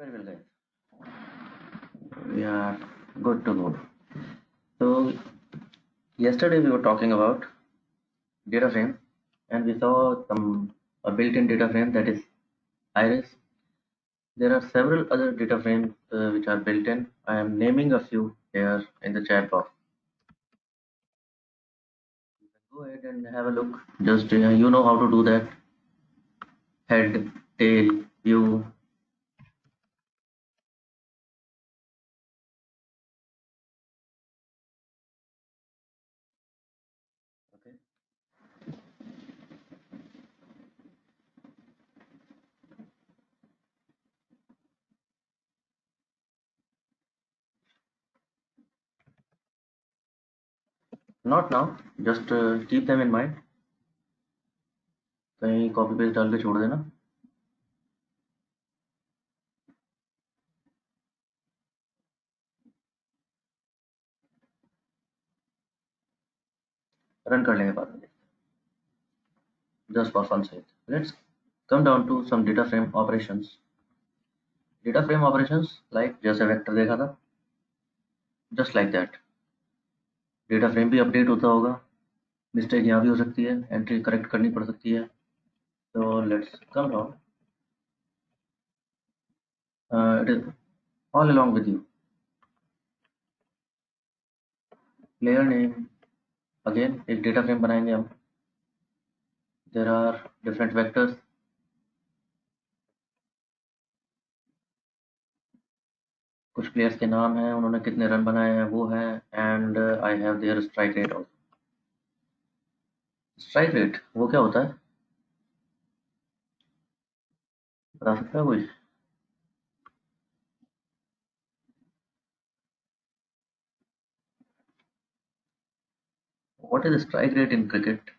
Very well, guys. We are good to go. So, yesterday we were talking about data frame, and we saw a built-in data frame, that is Iris. There are several other data frames which are built in. I am naming a few here in the chat box. Go ahead and have a look. Just you know how to do that. Head, tail, view. Okay. Not now. Just keep them in mind. कहीं copy paste डाल के छोड़ देना. Run कर लेंगे बाद में. Just for fun sake, let's come down to some data frame operations. Data frame operations like जैसे वेक्टर देखा था, just like that. Data frame भी अपडेट होता होगा, मिस्टेक यहाँ भी हो सकती है, एंट्री करेक्ट करनी पड़ सकती है. तो let's calm down. It is all along with you. Player name, again एक डेटा फ्रेम बनाएंगे हम. There are different vectors. कुछ प्लेयर्स के नाम हैं, उन्होंने कितने रन बनाए हैं वो है, and I have their strike rate also. Strike rate वो क्या होता है, बता सकता है कोई? What is strike rate in cricket?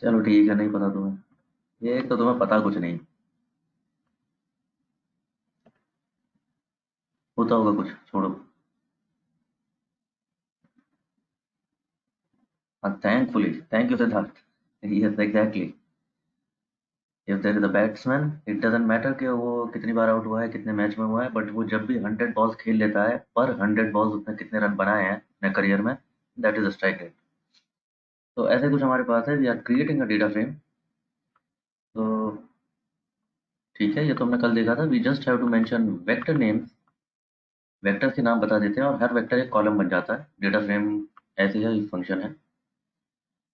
चलो ठीक है, नहीं पता तुम्हें, ये तो तुम्हें पता कुछ नहीं. होता होगा कुछ, छोड़ो. हाँ, thankfully, thank you Siddharth. Yes exactly. If there is a batsman, it doesn't matter कि वो कितनी बार आउट हुआ है, कितने मैच में हुआ है, बट वो जब भी 100 बॉल्स खेल लेता है, पर 100 बॉल्स उसने कितने रन बनाए हैं अपने करियर में, दैट इज स्ट्राइक रेट. तो ऐसे कुछ हमारे पास है, we are creating a data frame. तो ठीक है, ये तो हमने कल देखा था. We just have to mention vector names. Vector के नाम बता देते हैं और हर वेक्टर एक कॉलम बन जाता है. डेटा फ्रेम ऐसी है, फंक्शन है.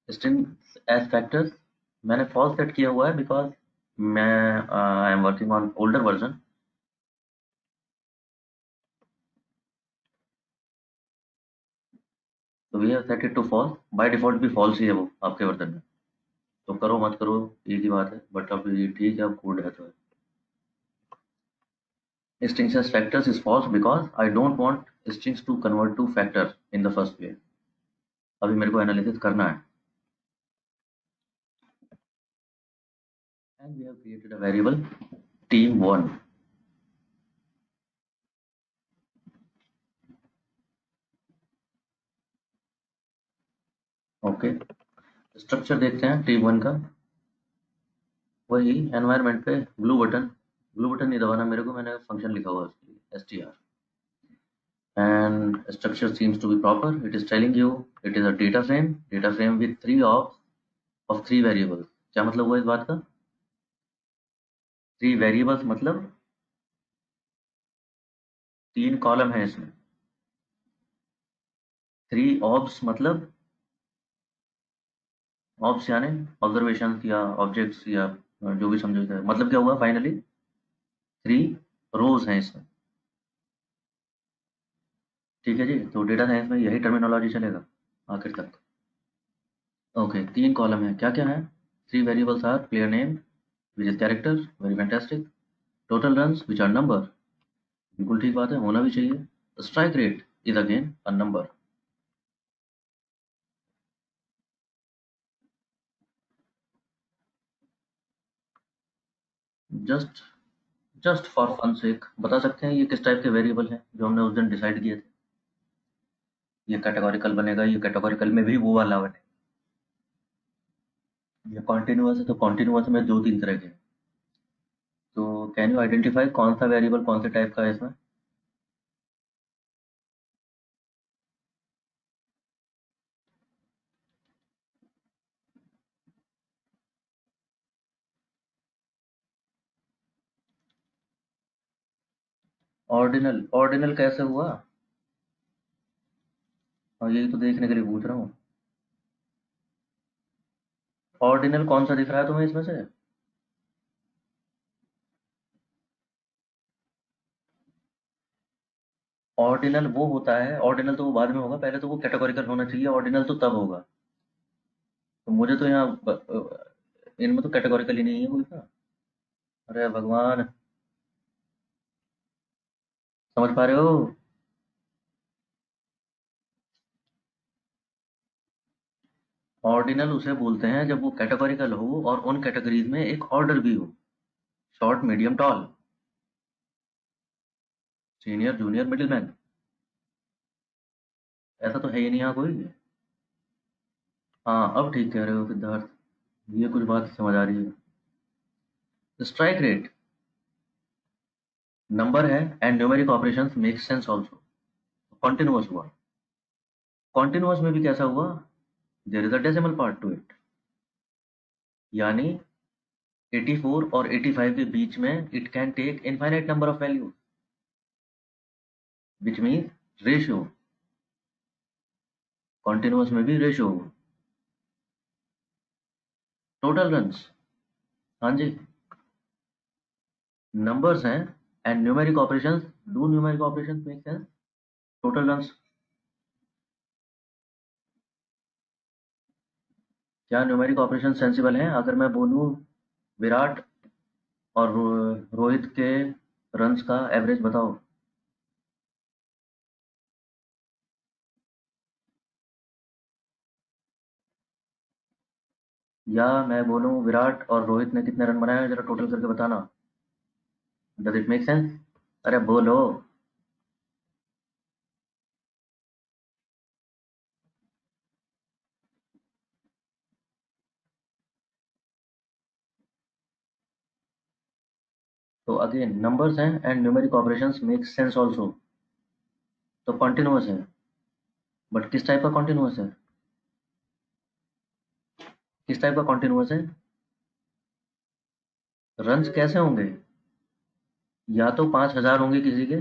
स्ट्रिंग्स एज फैक्टर्स मैंने फॉल्स सेट किया हुआ है बिकॉज मैं I am working on older version. तो we have set it to false. By default भी फॉल्स ही है वो आपके वर्जन में. तो करो मत करो एक ही बात है, बट अब ये ठीक है, अब कोड है तो है. Strings as factors is false because I don't want strings to convert to factor in the first place. अभी मेरे को एनालिसिस करना है. And we have created a variable team1. Okay, structure देखते हैं team1 का. वही एनवायरनमेंट पे ब्लू बटन. ब्लू बटन नहीं दबाना मेरे को, मैंने फंक्शन लिखा हुआ है उसके लिए, str. And structure seems to be proper. It is telling you it is a data frame with 3 of 3 variables. क्या मतलब हुआ इस बात का? 3 वेरिएबल्स मतलब 3 कॉलम है इसमें. 3 ऑब्स मतलब ऑब्स यानी ऑब्जर्वेशन या ऑब्जेक्ट्स या जो भी समझो. मतलब क्या हुआ फाइनली, 3 रोज हैं इसमें. ठीक है जी. तो डेटा साइंस में यही टर्मिनोलॉजी चलेगा आखिर तक. ओके, 3 कॉलम है. क्या क्या है? 3 variables are player name which is character, very fantastic. Total runs which are number, बिल्कुल ठीक बात है, होना भी चाहिए. Strike rate is again a number. Just just for fun sake बता सकते हैं ये किस टाइप के वेरिएबल हैं जो हमने उस दिन डिसाइड किए थे? ये कैटेगोरिकल बनेगा, ये कैटेगोरिकल में भी वो वाला बने, ये कॉन्टिन्यूअस है तो कॉन्टिन्यूअस में दो तीन तरह के हैं। तो कैन यू आइडेंटिफाई कौन सा वेरिएबल कौन से टाइप का है इसमें? ऑर्डिनल, ऑर्डिनल कैसे हुआ? और यही तो देखने के लिए पूछ रहा हूँ। ऑर्डिनल कौन सा दिख रहा है तुम्हें इसमें से? ऑर्डिनल वो होता है, ऑर्डिनल तो वो बाद में होगा, पहले तो वो कैटेगोरिकल होना चाहिए, ऑर्डिनल तो तब होगा। तो मुझे तो यहाँ इनमें तो कैटेगोरिकल ही नहीं है कोई सा। अरे भगवान, समझ पा रहे हो? ऑर्डिनल उसे बोलते हैं जब वो कैटेगोरिकल हो और उन कैटेगरीज में एक ऑर्डर भी हो। Short, medium, tall, senior, junior, middle man. ऐसा तो है ही नहीं यहाँ कोई। हाँ, अब ठीक कह रहे हो सिद्धार्थ, ये कुछ बात समझ आ रही है। स्ट्राइक रेट नंबर है and numeric operations make sense also. Continuous हुआ। कॉन्टिन्यूअस में भी कैसा हुआ? There is a decimal part to it, यानी 84 और 85 के बीच में it can take infinite number of value, which means ratio. Continuous में भी रेशियो होगा। टोटल रन्स, हाँ जी, नंबर्स हैं and numeric operations, do numeric operations make sense? Total runs, क्या न्यूमेरिक ऑपरेशन सेंसिबल हैं? अगर मैं बोलूँ विराट और रोहित के रन्स का एवरेज बताओ। या मैं बोलूँ विराट और रोहित ने कितने रन बनाए, जरा टोटल करके बताना। Does it make sense? अरे बोलो। तो अगेन नंबर्स हैं and numeric operations make sense also, तो कॉन्टिन्यूअस है। बट किस टाइप का कॉन्टिन्यूअस है? किस टाइप का कॉन्टिन्यूअस है? रन्स कैसे होंगे? या तो 5,000 होंगे किसी के,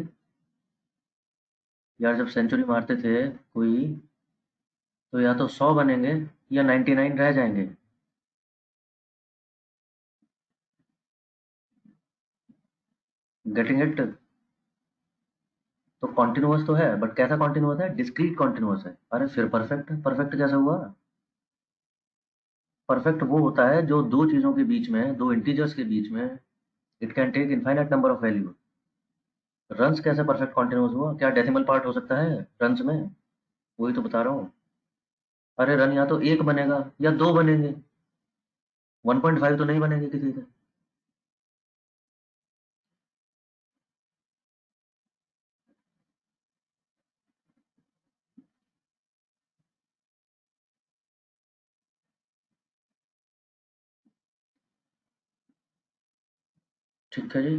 यार जब सेंचुरी मारते थे कोई, तो या तो 100 बनेंगे या 99 रह जाएंगे। Getting it? तो कॉन्टिन्यूअस तो है, बट कैसा कॉन्टिन्यूअस है? डिस्क्रीट कॉन्टिन्यूअस है। अरे फिर परफेक्ट, परफेक्ट कैसे हुआ? परफेक्ट वो होता है जो दो चीजों के बीच में, दो इंटीजर्स के बीच में it can take infinite number of value. Runs कैसे परफेक्ट कॉन्टिन्यूअस हुआ? क्या डेसिमल पार्ट हो सकता है रन्स में? वही तो बता रहा हूँ। अरे रन या तो एक बनेगा या दो बनेंगे, 1.5 तो नहीं बनेंगे किसी के। ठीक है जी।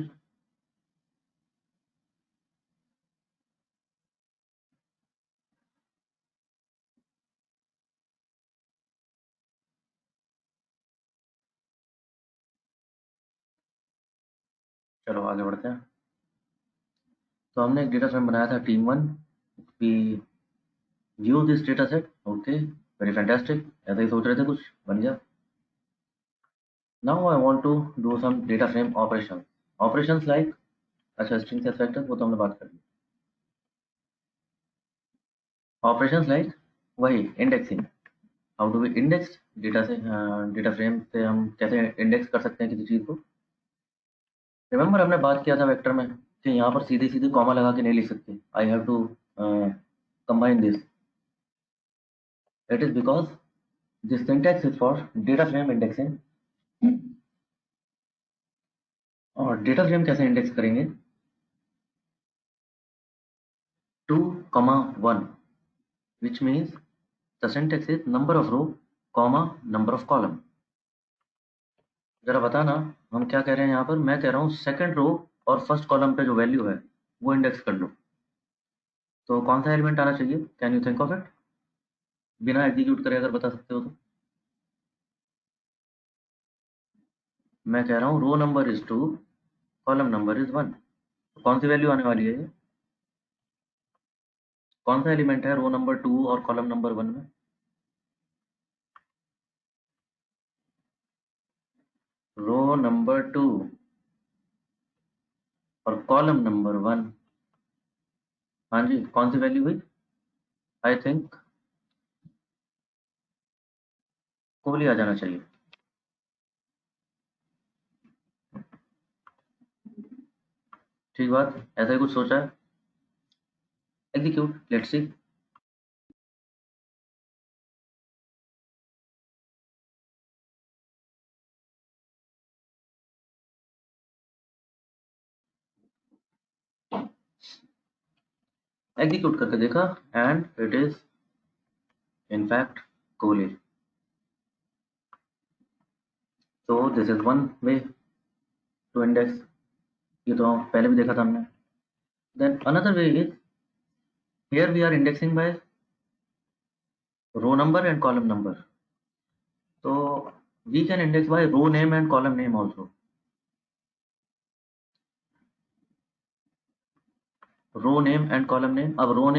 चलो आगे बढ़ते हैं। तो हमने एक डेटा फ्रेम बनाया था team one. We use this data set, okay, very fantastic, ऐसा ही सोच रहे थे, कुछ बन गया। Now I want to do some data frame operation, operations like, अच्छा स्ट्रिंग से फैक्टर वो तो हमने बात कर ली। ऑपरेशंस लाइक वही indexing, how do we index data से, डेटा फ्रेम से हम कैसे इंडेक्स कर सकते हैं किसी चीज़ को। रिमेंबर हमने बात किया था वेक्टर में कि यहाँ पर सीधे सीधे कॉमा लगा के नहीं लिख सकते, I have to combine this. It is because this syntax is for data frame indexing और डेटा फ्रेम कैसे इंडेक्स करेंगे? 2, 1, which means the syntax is number of row, number of column. जरा बताना हम क्या कह रहे हैं यहाँ पर? मैं कह रहा हूँ सेकंड रो और फर्स्ट कॉलम पे जो वैल्यू है वो इंडेक्स कर लो। तो कौन सा एलिमेंट आना चाहिए? Can you think of it? बिना एग्जीक्यूट करे अगर बता सकते हो तो। मैं कह रहा हूँ row number is 2, column number is 1। कौन सी वैल्यू आने वाली है ये? कौन सा एलिमेंट है रो नंबर 2 और कॉलम नंबर 1 में? रो नंबर 2 और कॉलम नंबर 1। हाँ जी, कौन सी वैल्यू हुई? आई थिंक कोहली आ जाना चाहिए। ठीक बात, ऐसा ही कुछ सोचा है। Execute, let's see. एग्जीक्यूट करके देखा and it is in fact Kohli. तो this is one way to index. ये तो पहले भी देखा था हमने। Then another way is here we are indexing by row number and column number. तो we can index by row name and column name also. Row name and column name. अब row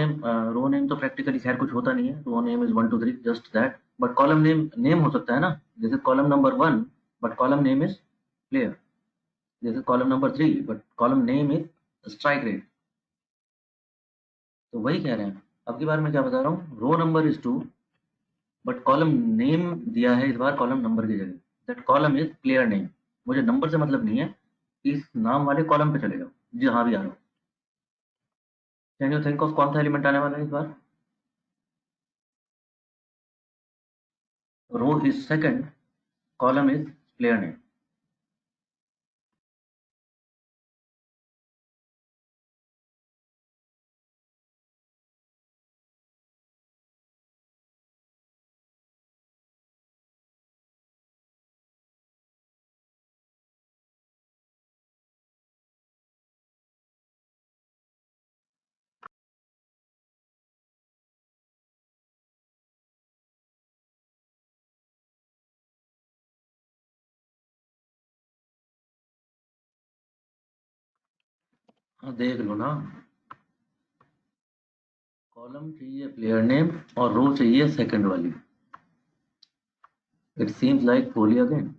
name तो practically खैर कुछ होता नहीं है। Row name is 1 2 3 just that. But column name name हो सकता है ना। This is column number 1 but column name is player. This is column number 3 but column name is strike rate. तो वही कह रहे हैं। अब की बार मैं क्या बता रहा हूँ, row number is 2 but column name दिया है इस बार कॉलम नंबर की जगह। That column is player name. मुझे नंबर से मतलब नहीं है, इस नाम वाले कॉलम पे चले जाओ जहाँ भी आ रहा हो। कैन यू थिंक ऑफ कौन सा एलिमेंट आने वाला है इस बार? Row is second, column is player name. हाँ देख लो ना, कॉलम चाहिए प्लेयर नेम और रो चाहिए सेकंड वाली। It seems like Kohli again.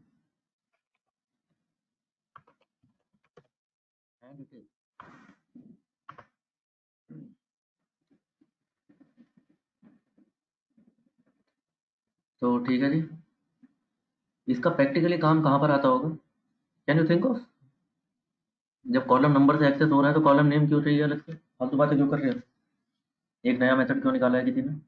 And it is. तो ठीक है जी, इसका प्रैक्टिकली काम कहाँ पर आता होगा? Can you think of? जब कॉलम नंबर से एक्सेस हो रहा है तो कॉलम नेम क्यों चाहिए अलग से? फालतू बातें क्यों कर रहे हो? एक नया मेथड क्यों निकाला है किसी ने?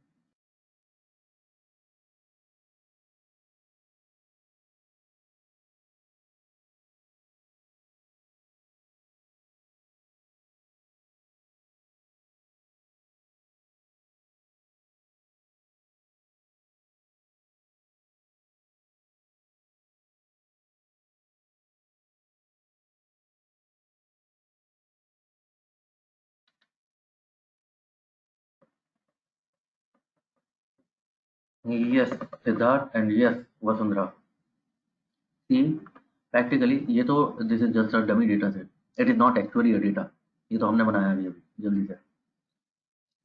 Yes Siddharth and yes Vasundhara. See practically ये तो this is just a dummy data set. It is not actually a data. ये तो हमने बनाया अभी अभी जल्दी से।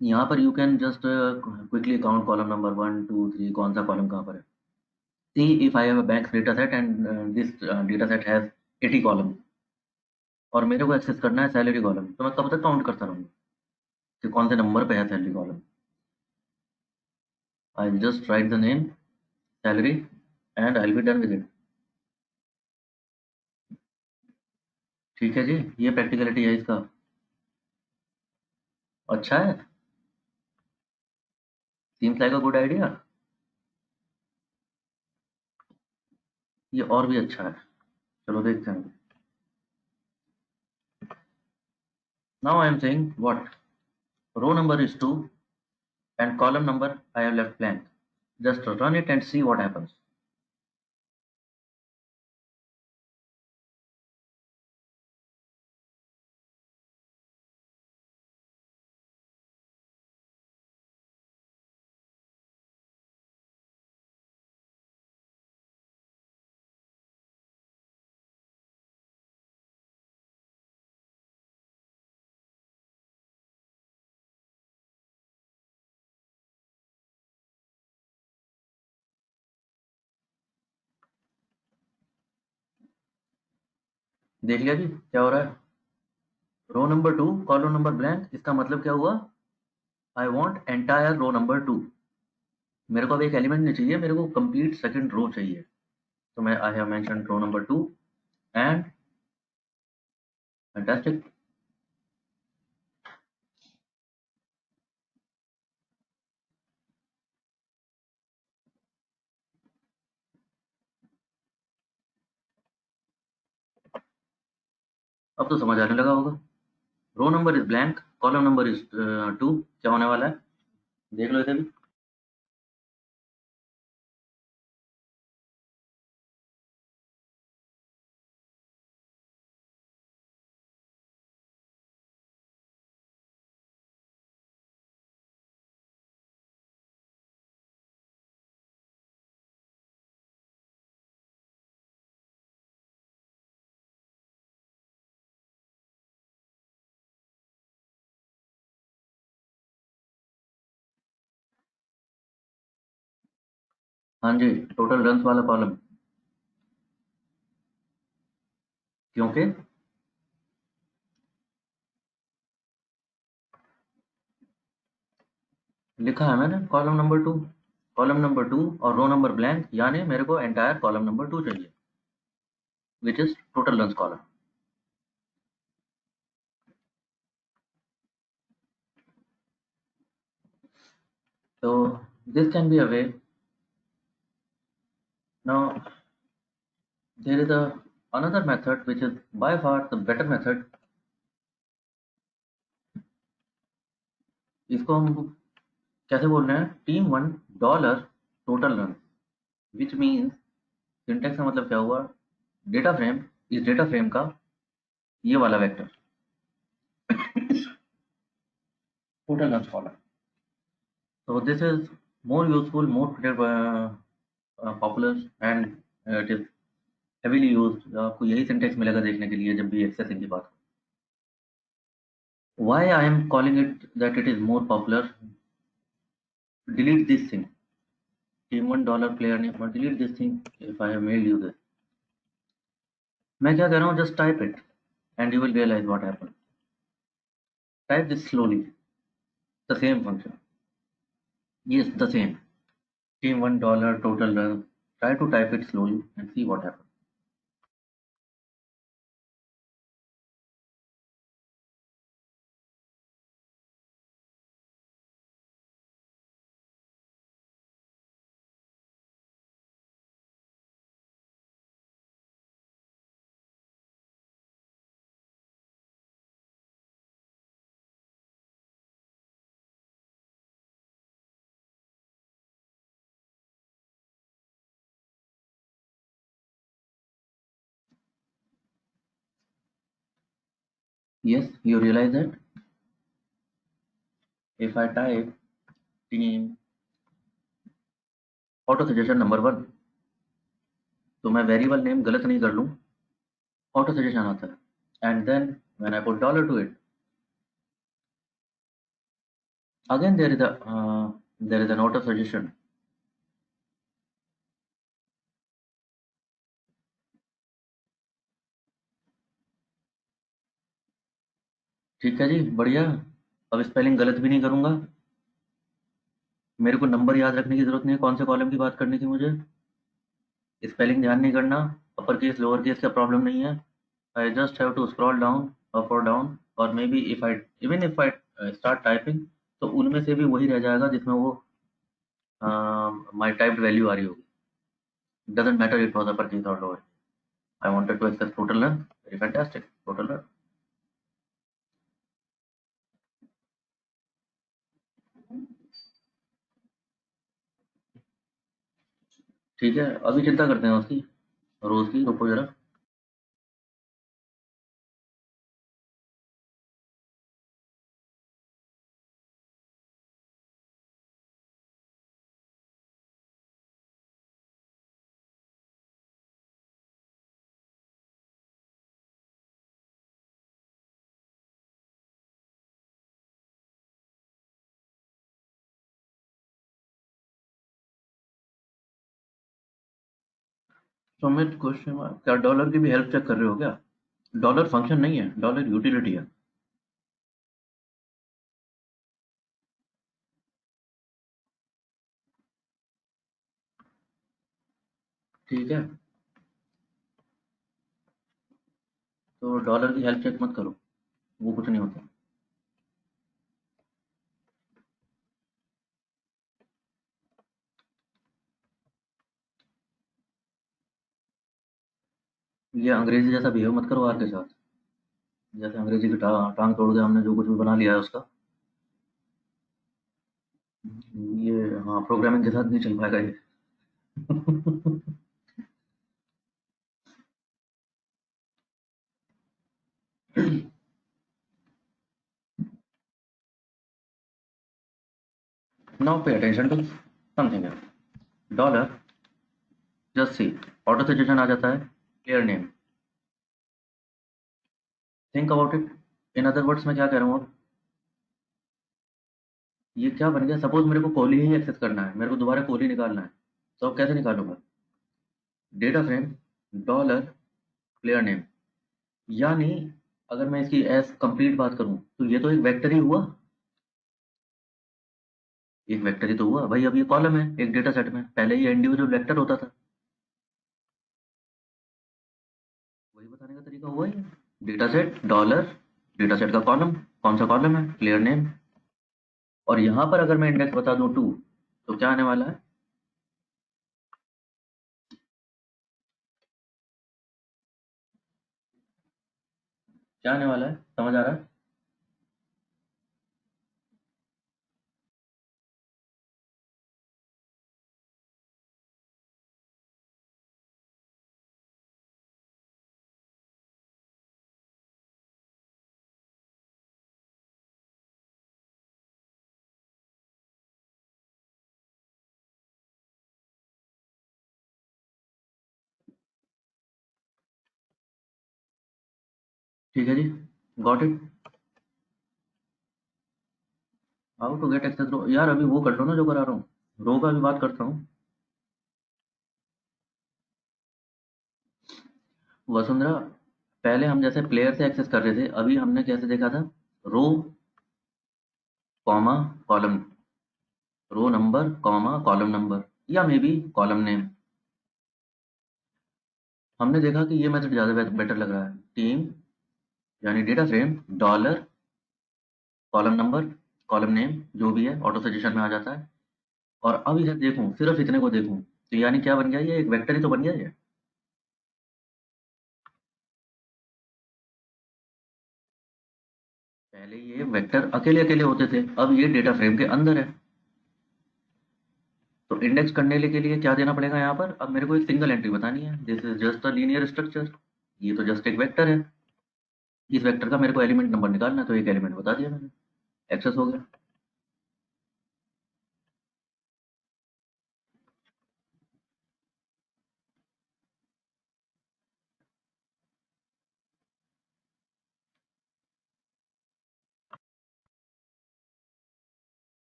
यहाँ पर you can just quickly count column number 1 2 3 कौन सा कॉलम कहाँ पर है। See if I have a bank data set and this data set has 80 column और मेरे को एक्सेस करना है सैलरी कॉलम, तो मैं कब तक काउंट करता रहूँगा कि कौन से नंबर पे है salary column? I just right the name salary and I will be done with it. ठीक है जी, ये प्रैक्टिकलिटी है इसका। अच्छा है, सीम्स लाइक अ गुड आइडिया। ये और भी अच्छा है। चलो देखते हैं। Now I am saying what? Row number is 2 and column number I have left blank. Just run it and see what happens. देख लिया जी क्या हो रहा है? Row number 2 column number blank, इसका मतलब क्या हुआ? I want entire row number 2। मेरे को अब एक एलिमेंट नहीं चाहिए, मेरे को कंप्लीट सेकंड रो चाहिए। तो मैं I have mention row number 2 and fantastic. अब तो समझ आने लगा होगा। Row number is blank, column number is 2, क्या होने वाला है देख लो इधर भी। हाँ जी, टोटल रन्स वाला कॉलम, क्योंकि लिखा है मैंने कॉलम नंबर 2 और रो नंबर ब्लैंक, यानी मेरे को एंटायर कॉलम नंबर 2 चाहिए, which is total runs column. So this can be a way. Now there is another method which is by far the better method. इसको हम कैसे बोल रहे हैं? Team 1 dollar total run, which means syntax का मतलब क्या हुआ? डेटा फ्रेम, इस डेटा फ्रेम का ये वाला vector total run column. So this is more useful, more popular and it is heavily used। आपको यही सिंटेक्स मिलेगा देखने के लिए जब भी एक्सेसिंग की बात। Why I am calling it that it is more popular? Delete this thing, team $1 player name, or delete this thing if I have mailed you this। मैं क्या कर रहा हूँ? Just type it and you will realize what happened। Type this slowly, the same function, yes, the same, team $1 total run। Try to type it slowly and see what happens। Yes, you realize that if I type team auto suggestion number 1, तो मैं variable name गलत नहीं कर लूँ, auto suggestion आता है। And then when I put dollar to it, again there is an auto suggestion. ठीक है जी, बढ़िया। अब स्पेलिंग गलत भी नहीं करूंगा। मेरे को नंबर याद रखने की जरूरत नहीं है, कौन से कॉलम की बात करनी थी मुझे। स्पेलिंग ध्यान नहीं करना, अपर केस लोअर केस का प्रॉब्लम नहीं है। I just have to scroll down, up और डाउन, और maybe if I start typing, तो उनमें से भी वही रह जाएगा जिसमें वो माई टाइप्ड वैल्यू आ रही होगी। Doesn't matter it was upper case और lower. I wanted to access total run, very fantastic, total run. ठीक है, अभी चिंता करते हैं उसकी, रोज की, रुको जरा। सुमित क्वेश्चन मार्क, क्या डॉलर की भी हेल्प चेक कर रहे हो क्या? डॉलर फंक्शन नहीं है, डॉलर यूटिलिटी है। ठीक है, तो डॉलर की हेल्प चेक मत करो, वो कुछ नहीं होता। ये अंग्रेजी जैसा बिहेव मत करो आर के साथ, जैसे अंग्रेजी की टांग तोड़ के हमने जो कुछ भी बना लिया है उसका। ये, हाँ, प्रोग्रामिंग के साथ नहीं चल पाएगा ये। Now pay attention to something है। Dollar, just see, auto suggestion आ जाता है, clear name, think about it. In other words मैं क्या कह रहा हूँ अब, ये क्या बन गया, सपोज मेरे को कोहली ही एक्सेस करना है, मेरे को दोबारा कोहली निकालना है, तो अब कैसे निकालूंगा? Data frame, dollar, clear name. यानी अगर मैं इसकी एज कंप्लीट बात करूं तो ये तो एक वेक्टर ही हुआ, एक वेक्टर ही तो हुआ भाई। अब ये कॉलम है एक डेटा सेट में, पहले ये इंडिविजुअल वेक्टर होता था। वही बताने का तरीका हुआ ये, data set dollar, data set का कॉलम, कौन सा कॉलम है, क्लियर नेम। और यहां पर अगर मैं इंडेक्स बता दूं 2, तो क्या आने वाला है? क्या आने वाला है, समझ आ रहा है? ठीक है जी, got it. How to get access row, यार अभी वो कर लो ना जो करा रहा हूँ, रो का भी बात करता हूँ। वसुंधरा, पहले हम जैसे प्लेयर से एक्सेस कर रहे थे, अभी हमने कैसे देखा था? Row, comma, column, row number, comma, column number, या मे बी कॉलम नेम। हमने देखा कि ये मेथड ज़्यादा बेटर लग रहा है। टीम, यानी data frame, dollar, column number, column name, जो भी है ऑटो सजेशन में आ जाता है। और अब इसे देखूं, सिर्फ इतने को देखूं, तो यानी क्या बन गया, ये एक वेक्टर ही तो बन गया ये। पहले ये वेक्टर अकेले अकेले होते थे, अब ये डेटा फ्रेम के अंदर है। तो इंडेक्स करने के लिए क्या देना पड़ेगा यहाँ पर, अब मेरे को एक सिंगल एंट्री बतानी है, this is just a linear structure, ये तो जस्ट एक वेक्टर है। इस वेक्टर का मेरे को एलिमेंट नंबर निकालना है, तो एक एलिमेंट बता दिया मैंने, एक्सेस हो गया।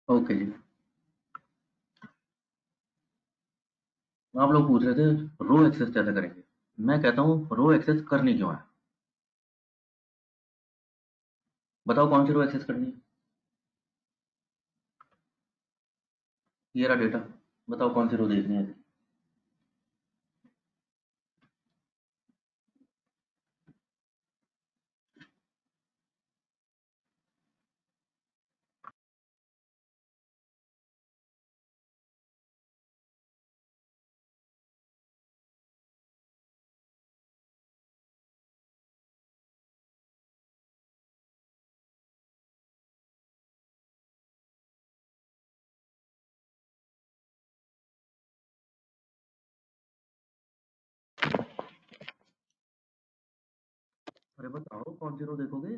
ओके जी, आप लोग पूछ रहे थे रो एक्सेस कैसे करेंगे। मैं कहता हूँ रो एक्सेस करनी क्यों है, बताओ कौन सी रो एक्सेस करनी है? ये रहा डेटा, बताओ कौन सी रो देखनी है? अरे बताओ कौन सी रो देखोगे?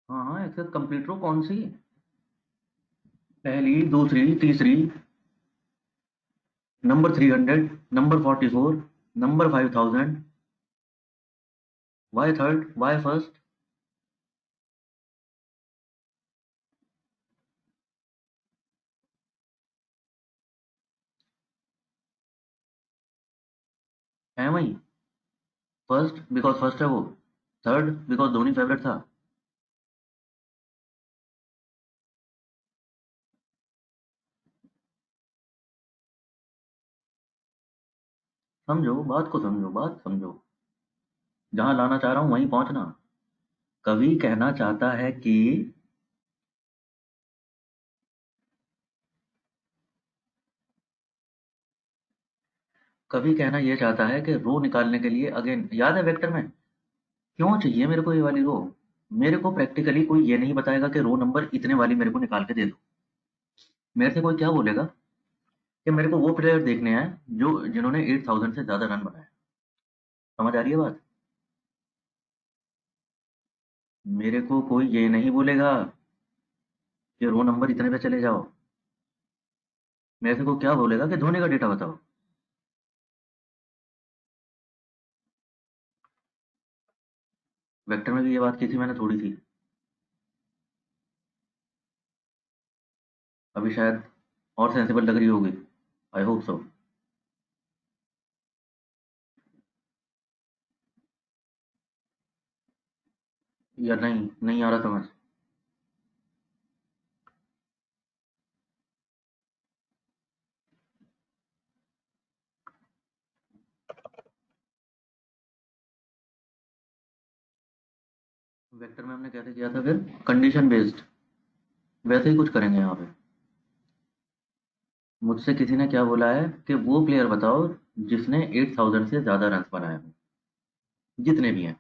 हाँ हाँ, एक्सेस कंप्लीट रो कौन सी? पहली, दूसरी, तीसरी, number 300, number 44, number 5000। Why third, why first? है वही। फर्स्ट बिकॉज फर्स्ट है वो। थर्ड बिकॉज धोनी फेवरेट था। समझो बात को, समझो बात समझो। जहां लाना चाह रहा हूं वहीं पहुंचना। कवि कहना चाहता है कि कवि कहना यह चाहता है कि रो निकालने के लिए, अगेन याद है वेक्टर में क्यों चाहिए मेरे को ये वाली रो? मेरे को प्रैक्टिकली कोई ये नहीं बताएगा कि रो नंबर इतने वाली मेरे को निकाल के दे दो। मेरे से कोई क्या बोलेगा कि मेरे को वो प्लेयर देखने हैं जो जिन्होंने 8000 से ज्यादा रन बनाए। समझ आ रही है बात? मेरे को कोई ये नहीं बोलेगा कि रो नंबर इतने पे चले जाओ। मेरे से को क्या बोलेगा कि धोनी का डेटा बताओ। वेक्टर में भी ये बात की थी मैंने थोड़ी सी। अभी शायद और सेंसिबल लग रही होगी। I hope so. या नहीं, नहीं आ रहा समझ? वेक्टर में हमने कैसे किया था फिर? Condition based. वैसे ही कुछ करेंगे यहाँ पे। मुझसे किसी ने क्या बोला है कि वो प्लेयर बताओ जिसने 8000 से ज्यादा रन बनाए हो, जितने भी हैं।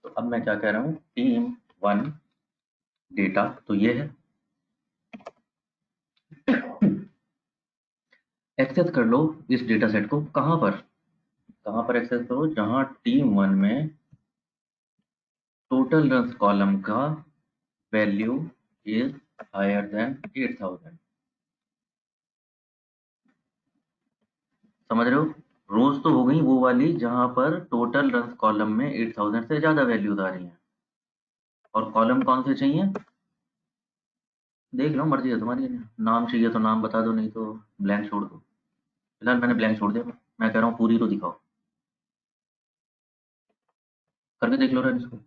तो अब मैं क्या कह रहा हूँ, टीम वन डेटा तो ये है। एक्सेस कर लो इस डेटा सेट को। कहाँ पर? कहाँ पर एक्सेस करो? जहां टीम वन में टोटल रन कॉलम का वैल्यू इज हायर देन 8000। समझ रहे हो? रोज तो हो गई वो वाली जहां पर टोटल रन कॉलम में 8000 से ज्यादा वैल्यूज आ रही हैं। और कॉलम कौन से चाहिए? देख लो, मर्जी है तुम्हारी। नाम चाहिए तो नाम बता दो, नहीं तो ब्लैंक छोड़ दो। फिलहाल मैंने ब्लैंक छोड़ दिया। मैं कह रहा हूँ पूरी तो दिखाओ। करके देख लो रन इसको।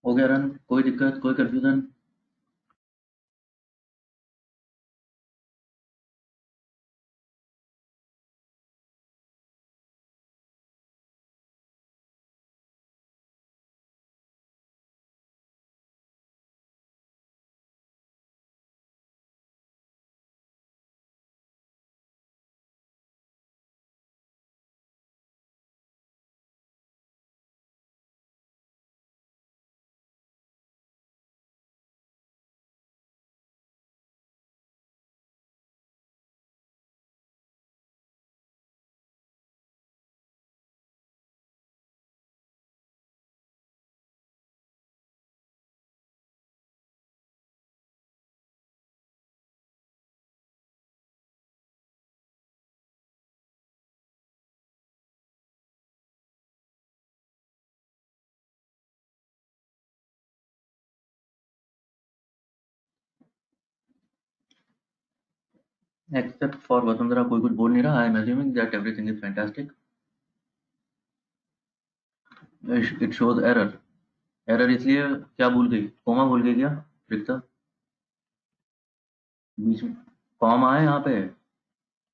हो गया रन? कोई दिक्कत, कोई कंफ्यूजन? एक्सेप्ट फॉर वसुंधरा कोई कुछ बोल नहीं रहा। I am assuming that everything is fantastic. It shows error. Error इसलिए क्या भूल गई? कोमा भूल गई क्या रिक्ता? बीच में कॉमा है यहाँ पे।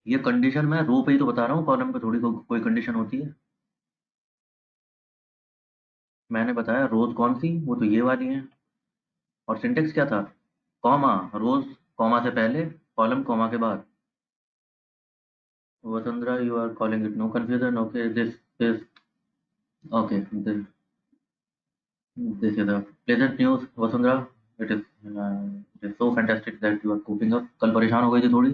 ये कंडीशन मैं रो पे ही तो बता रहा हूँ, कॉलम पे थोड़ी कोई कंडीशन होती है। मैंने बताया रोज कौन सी, वो तो ये वाली है। और सिंटेक्स क्या था? कॉमा, रोज कॉमा से पहले, कॉलम कॉमा के बाद। Vasundhara you are calling it no confusion, okay this okay this is a pleasant news Vasundhara. It is so fantastic that you are coping up. कल परेशान हो गई थी थोड़ी,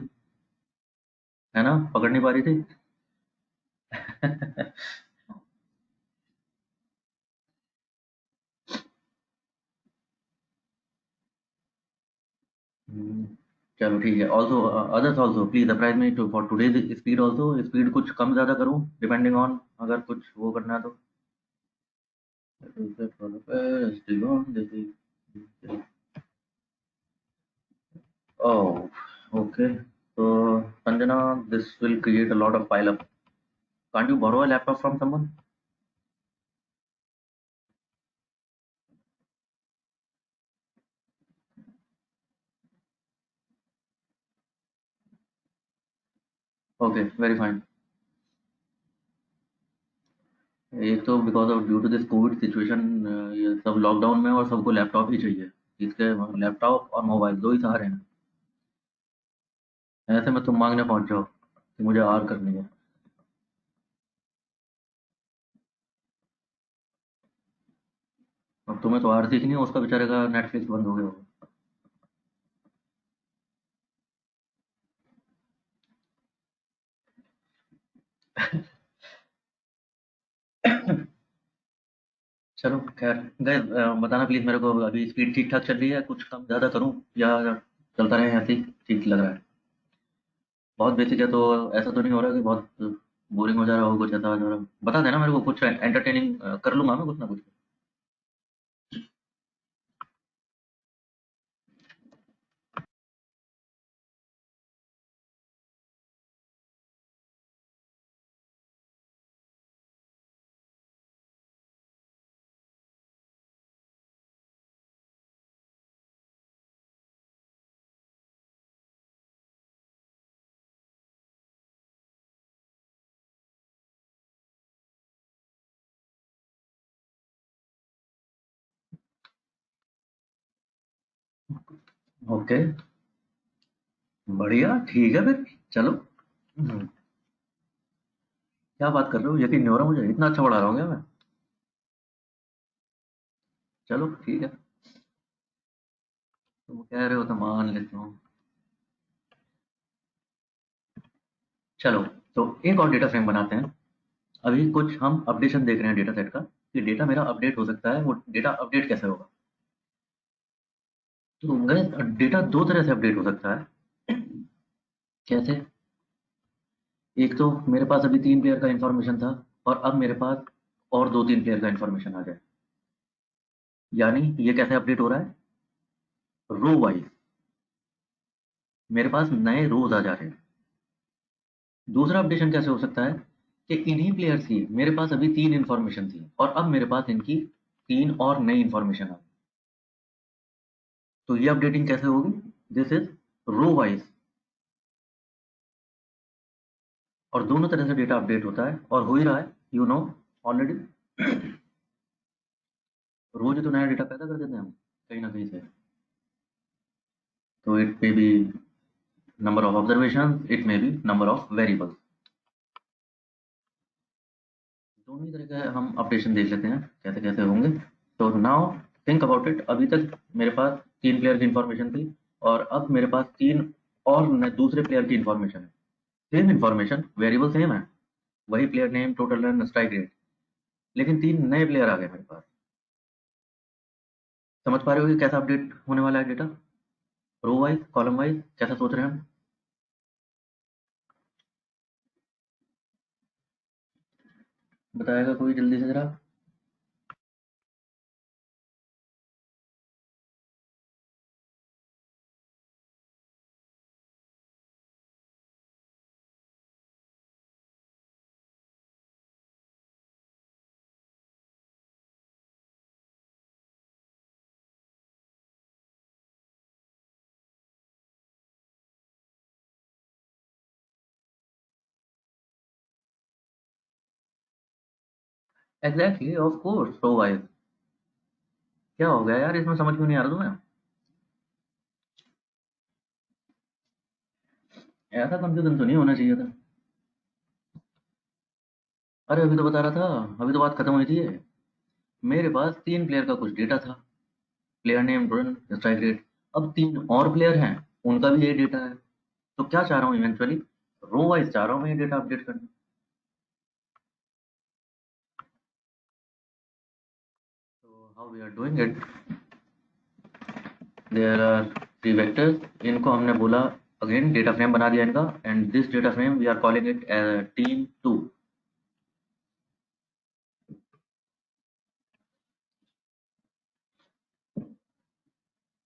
है ना? पकड़ नहीं पा रही थी। हम्म, चलो ठीक है। Also others also please surprise me too for today's speed also. Speed कुछ कम ज़्यादा करूँ डिपेंडिंग ऑन, अगर कुछ वो करना है तो। Oh, okay. So, Sanjana, this will create a lot of pile up. Can't you borrow a laptop from someone? Okay, very fine. एक तो because of due to this covid situation ये सब लॉकडाउन में, और सबको लैपटॉप ही चाहिए। इसके laptop और मोबाइल दो ही सहारे हैं। ऐसे में तुम मांगने पहुंच जाओ कि मुझे आर करनी है। अब तुम्हें तो आर सीखनी है, उसका बेचारे का नेटफ्लिक्स बंद हो गया होगा। चलो खैर गए, बताना प्लीज मेरे को अभी स्पीड ठीक ठाक चल रही है, कुछ कम ज़्यादा करूँ या चलता रहे ऐसे ही ठीक लग रहा है? बहुत बेसिक है तो ऐसा तो नहीं हो रहा कि बहुत बोरिंग हो जा रहा हो, कुछ ऐसा हो रहा? बता देना मेरे को, कुछ एंटरटेनिंग कर लूंगा मैं कुछ ना कुछ। ओके, बढ़िया, ठीक है फिर। चलो। क्या बात कर रहे हो? यकीन नहीं हो रहा मुझे, इतना अच्छा पढ़ा रहा हूँ क्या मैं? चलो ठीक है, तुम कह रहे हो तो मान लेता हूँ। चलो, तो एक और डेटा फ्रेम बनाते हैं। अभी कुछ हम अपडेशन देख रहे हैं डेटा सेट का, कि डेटा मेरा अपडेट हो सकता है। वो डेटा अपडेट कैसे होगा? तो गए डेटा दो तरह से अपडेट हो सकता है। कैसे? एक तो मेरे पास अभी 3 प्लेयर का इंफॉर्मेशन था, और अब मेरे पास और 2-3 प्लेयर का इंफॉर्मेशन आ जाए। यानी ये कैसे अपडेट हो रहा है? रो वाइज मेरे पास नए रोज आ जा रहे हैं। दूसरा अपडेशन कैसे हो सकता है? कि इन्हीं प्लेयर्स की मेरे पास अभी 3 इंफॉर्मेशन थी, और अब मेरे पास इनकी 3 और नई इंफॉर्मेशन आ गई। तो ये अपडेटिंग कैसे होगी? This is row wise. और दोनों तरह से डेटा अपडेट होता है, और हो ही रहा है, यू नो ऑलरेडी। रोज तो नया डेटा पैदा कर देते हैं हम कहीं ना कहीं से। तो it may B number of observation, it may B number of variables. दोनों ही तरह के हम अपडेशन देख लेते हैं कैसे कैसे होंगे। तो नाउ थिंक अबाउट इट। अभी तक मेरे पास 3 प्लेयर की इंफॉर्मेशन थी, और अब मेरे पास 3 और दूसरे प्लेयर की इंफॉर्मेशन है। सेम इंफॉर्मेशन, वेरिएबल सेम है, वही player name, total run, strike rate, लेकिन 3 नए प्लेयर आ गए मेरे पास। समझ पा रहे हो कि कैसा अपडेट होने वाला है data? Row wise, column wise, कैसा सोच रहे हैं हम? बताएगा कोई जल्दी से जरा? Exactly, of course, row wise. क्या हो गया यार, इसमें समझ क्यों नहीं आ रहा तुम्हें? ऐसा कंफ्यूजन तो नहीं होना चाहिए था। अरे अभी तो बता रहा था, अभी तो बात खत्म हुई थी ये। मेरे पास 3 प्लेयर का कुछ डेटा था। Player name, run, strike rate. अब 3 और प्लेयर हैं, उनका भी यही डेटा है। तो क्या चाह रहा हूँ इवेंचुअली, रो वाइज चाह रहा हूँ मैं ये डेटा अपडेट करना। तो how we are doing it, there are 3 vectors, इनको हमने बोला, अगेन डेटा फ्रेम बना दिया इनका, and this data frame we are calling it as team 2।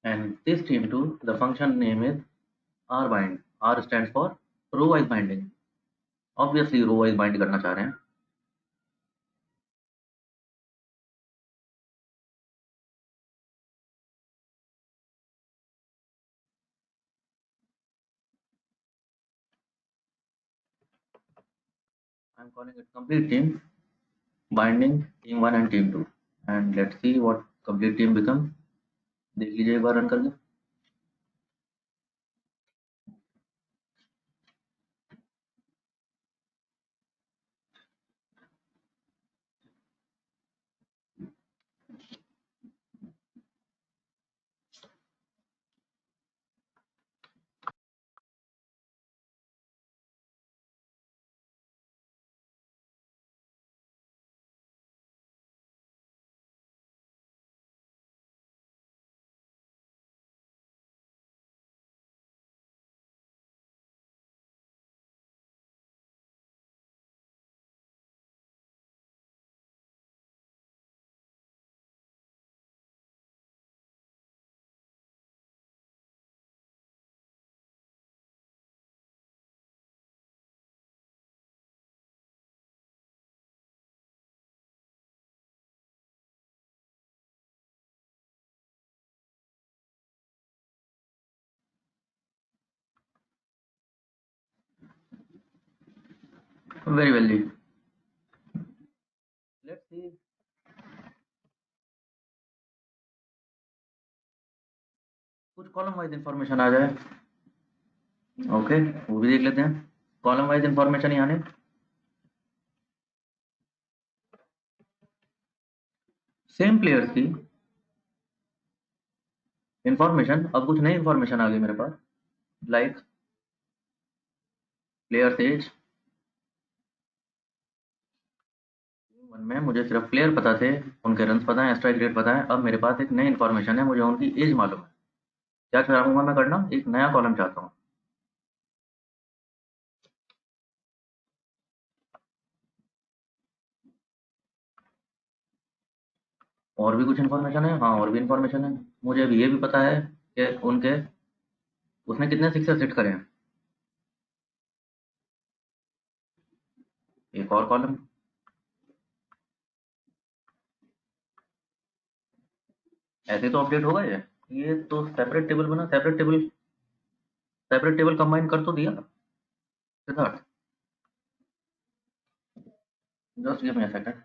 And this team2, the function name is rbind. R stands for row wise binding. Obviously row wise bind करना चाह रहे हैं। I'm calling it complete team binding team 1 and team 2, and let's see what complete team becomes। देख लीजिए एक बार run करके। Very well जी, लेट्स सी। कुछ कॉलम वाइज इंफॉर्मेशन आ जाए। ओके, वो भी देख लेते हैं। कॉलम वाइज इंफॉर्मेशन ही आने। सेम प्लेयर्स की इंफॉर्मेशन, अब कुछ नई इंफॉर्मेशन आ गई मेरे पास। लाइक प्लेयर्स एज, में मुझे सिर्फ प्लेयर पता थे, उनके रन्स पता है, स्ट्राइक रेट पता है। अब मेरे पास एक नई इन्फॉर्मेशन है, मुझे उनकी एज मालूम है। क्या चाहूंगा मैं करना, एक नया कॉलम चाहता हूँ। और भी कुछ इन्फॉर्मेशन है, हाँ और भी इन्फॉर्मेशन है। मुझे अभी ये भी पता है कि उनके, उसने कितने सिक्सर हिट करे हैं। एक और कॉलम। ऐसे तो अपडेट होगा ये तो सेपरेट टेबल बना, सेपरेट टेबल कंबाइन कर तो दिया Siddharth. Just give me a second.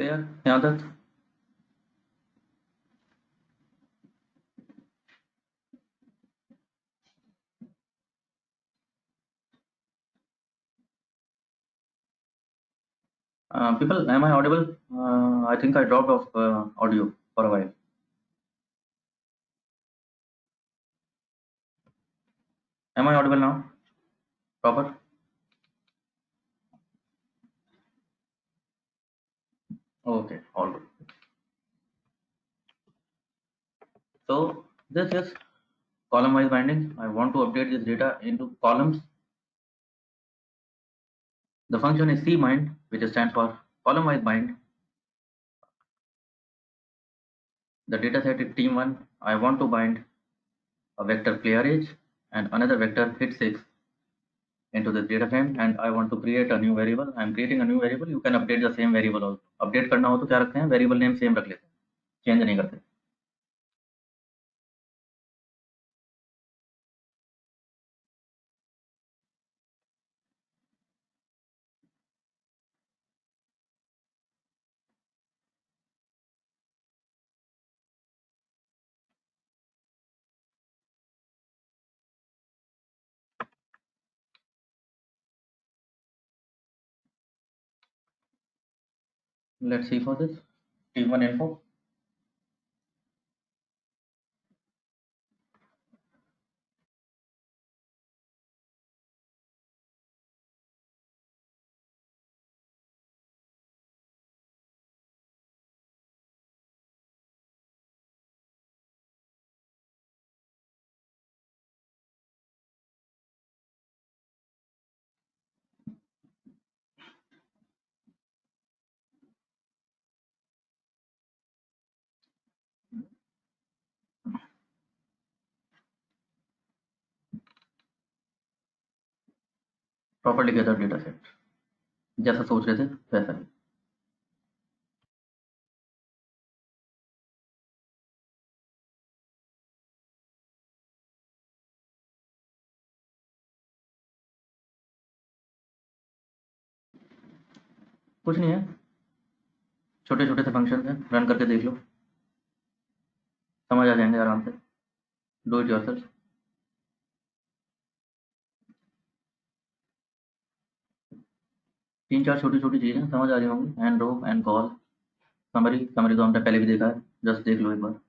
Clear? Yadat? People, am I audible? I think I dropped off audio for a while. Am I audible now? Proper? Okay, all good. So this is column-wise binding. I want to update this data into columns. The function is cbind, which stands for column-wise bind. The data set is team1. I want to bind a vector player age and another vector hit6 into the data frame, and I want to create a new variable. I am creating a new variable. You can update the same variable also. Update करना हो तो क्या रखते हैं? Variable name same रख लेते हैं, change नहीं करते. Let's see for this. T1 info. Properly gathered data set. जैसा सोच रहे थे वैसा ही. कुछ नहीं है, छोटे छोटे से फंक्शन हैं, रन करके देख लो, समझ आ जाएंगे आराम से. Do it yourself. तीन चार छोटी छोटी चीजें समझ आ रही होंगी. And row and col. Summary तो हमने पहले भी देखा है, जस्ट देख लो एक बार.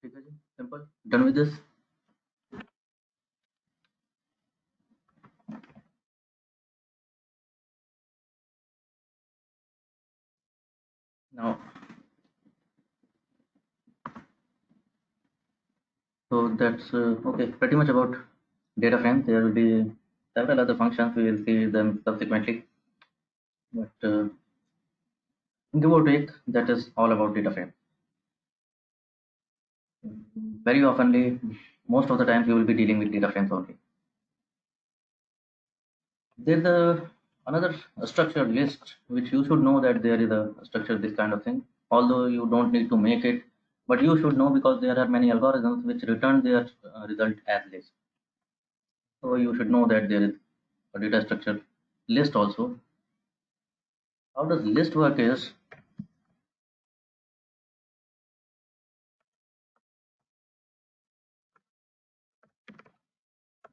ठीक है जी, simple. Done with this. Now so that's okay, pretty much about data frames. There will be several other functions, we will see them subsequently, but give or take, that is all about data frame. Very oftenly, most of the times you will be dealing with data frames only. There's a Another structure list, which you should know that there is a structure this kind of thing, although you don't need to make it, but you should know because there are many algorithms which return their result as list. So you should know that there is a data structure list also. How does list work is,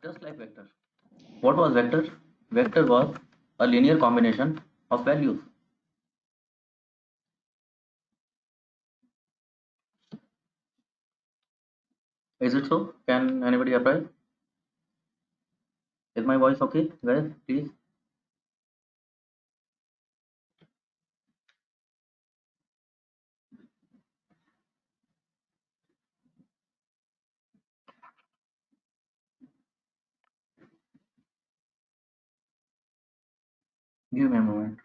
just like vector. What was vector? Vector was a linear combination of values. Is it so? Can anybody apply? Is my voice okay, guys? Please give me a moment.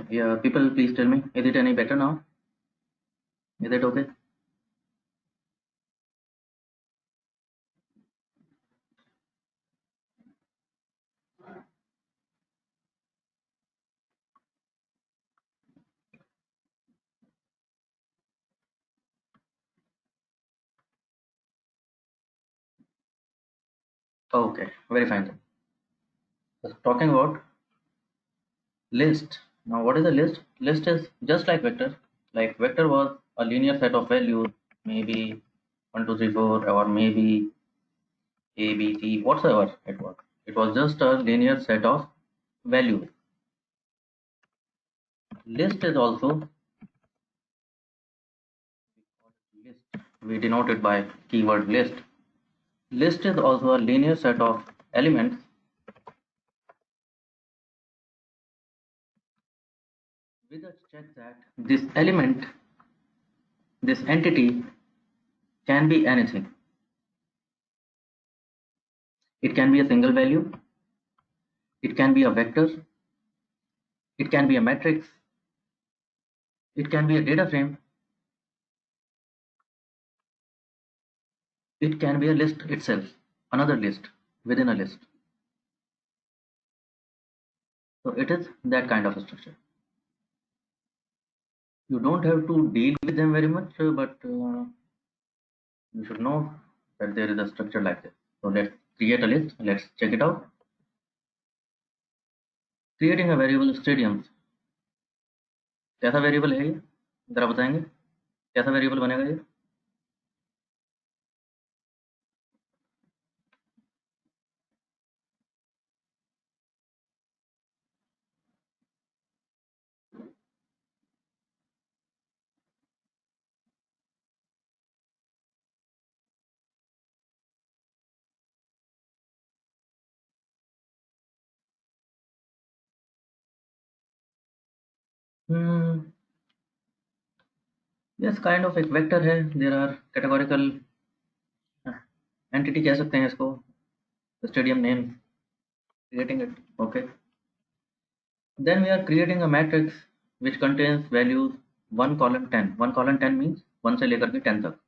Yeah, people, please tell me, is it any better now? Is it okay? Okay, very fine. So talking about list. Now, what is a list? List is just like vector. Like vector was a linear set of values, maybe 1, 2, 3, 4, or maybe A, B, C, whatsoever it was. It was just a linear set of values. List is also list. We denote it by keyword list. List is also a linear set of elements with a check that this element, this entity can be anything. It can be a single value, it can be a vector, it can be a matrix, it can be a data frame, it can be a list itself, another list within a list. So it is that kind of a structure. You don't have to deal with them very much, but you should know that there is a structure like this. So let's create a list. Let's check it out. Creating a variable stadiums. कैसा variable है ये? जरा बताएंगे कैसा variable बनेगा ये? Yes kind of एक vector है. देयर आर कैटेगोरिकल एंटिटी कह सकते हैं इसको. Stadium name creating it. Okay, then we are creating a matrix which contains values 1 colon 10. 1 colon 10 means 1 से लेकर के 10 तक.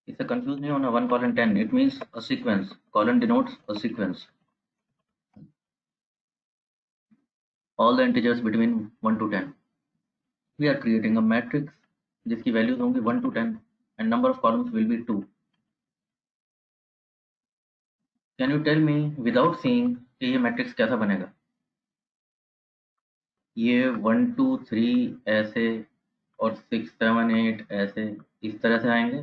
इससे कंफ्यूज नहीं होना. 1 colon 10 it means a sequence. Colon denotes a sequence. All the integers between 1 to 10. We are creating a matrix जिसकी values होंगी 1 to 10 and number of columns will be 2. Can you tell me without seeing कि ये matrix कैसा बनेगा? ये 1 2 3 ऐसे और 6 7 8 ऐसे इस तरह से आएंगे.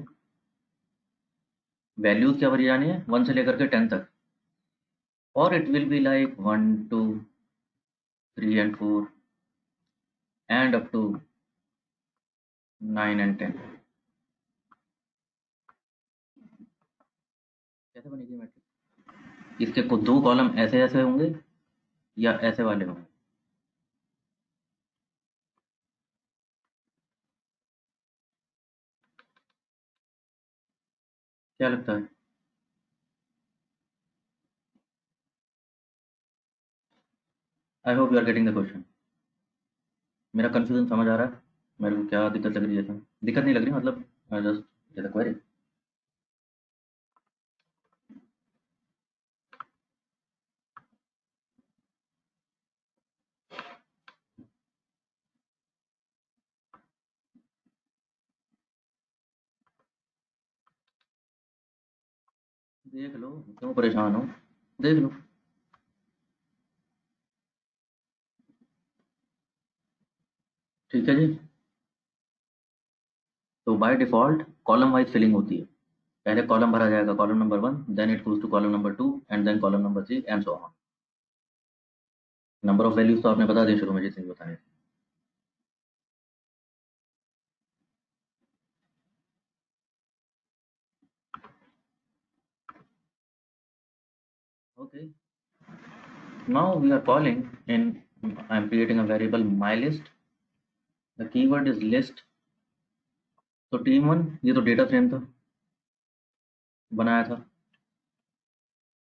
वैल्यूज क्या भरी जानी है 1 से लेकर के 10 तक. और it will be like 1 2 3 and 4 and up to 9 and 10. कैसे बनेगी मैट्रिक्स? इसके को 2 कॉलम ऐसे ऐसे होंगे या ऐसे वाले होंगे? क्या लगता है? I hope you are getting the question. मेरा कंफ्यूजन समझ आ रहा है? मेरे को क्या दिक्कत लग रही है इसमें? दिक्कत नहीं लग रही, मतलब जस्ट क्वेरी। देख लो, क्यों परेशान हो? देख लो। ठीक है जी। तो by default column wise filling होती है। पहले कॉलम भरा जाएगा, column number 1, then it goes to column number 2 and then column number 3 and so on. Number of values तो आपने बता दिए शुरू में जितनी भी बतानी थी। Okay, now we are calling in, I am creating a variable mylist. The keyword is list. तो टीम 1 ये तो डेटा फ्रेम था, बनाया था।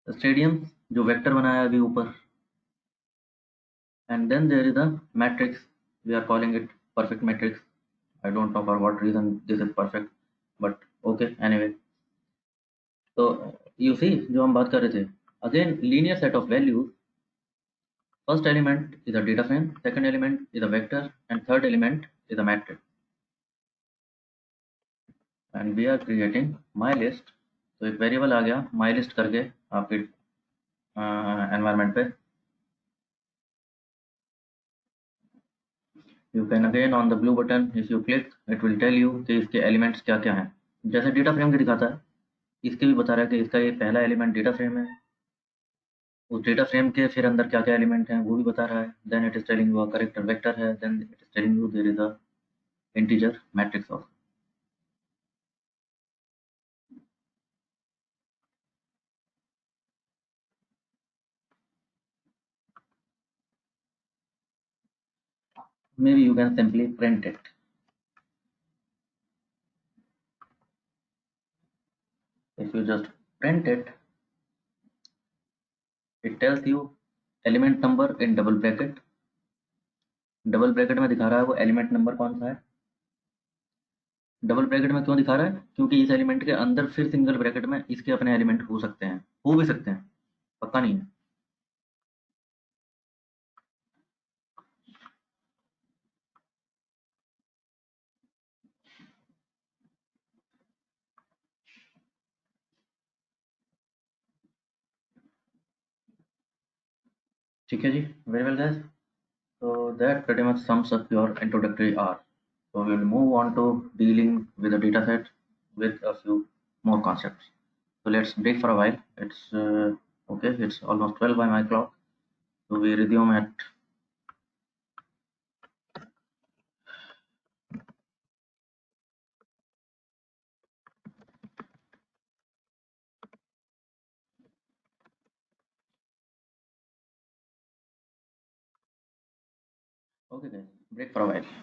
स्टेडियम जो वेक्टर बनाया अभी ऊपर, and then there is a matrix. We are calling it perfect matrix. I don't know for what reason this is perfect, but okay, anyway. So you see जो हम बात कर रहे थे, again linear set of values. First element is a data frame, second element is a vector, and third element is a matrix. And we are creating my list. तो एक variable आ गया my list करके आपके environment पे। You can again on the blue button, if you click, it will tell you कि इसके elements क्या क्या हैं। जैसे डेटा फ्रेम के दिखाता है, इसके भी बता रहा है कि इसका ये पहला एलिमेंट डेटा फ्रेम है। उस डेटा फ्रेम के फिर अंदर क्या क्या एलिमेंट हैं वो भी बता रहा है। Then it is telling you a character vector है, then it is telling you there is a integer matrix of. Maybe you can simply print it. If you just print it, it tells you element number in double bracket. Double bracket में दिखा रहा है वो element number कौन सा है। Double bracket में क्यों दिखा रहा है? क्योंकि इस एलिमेंट के अंदर फिर सिंगल ब्रैकेट में इसके अपने एलिमेंट हो सकते हैं, हो भी सकते हैं, पक्का नहीं है। ठीक है जी, very well guys. So that pretty much sums up your introductory R. So we'll move on to dealing with the data set with a few more concepts. So let's break for a while. It's okay. It's almost 12 by my clock. So we resume at okay guys. Break for a while.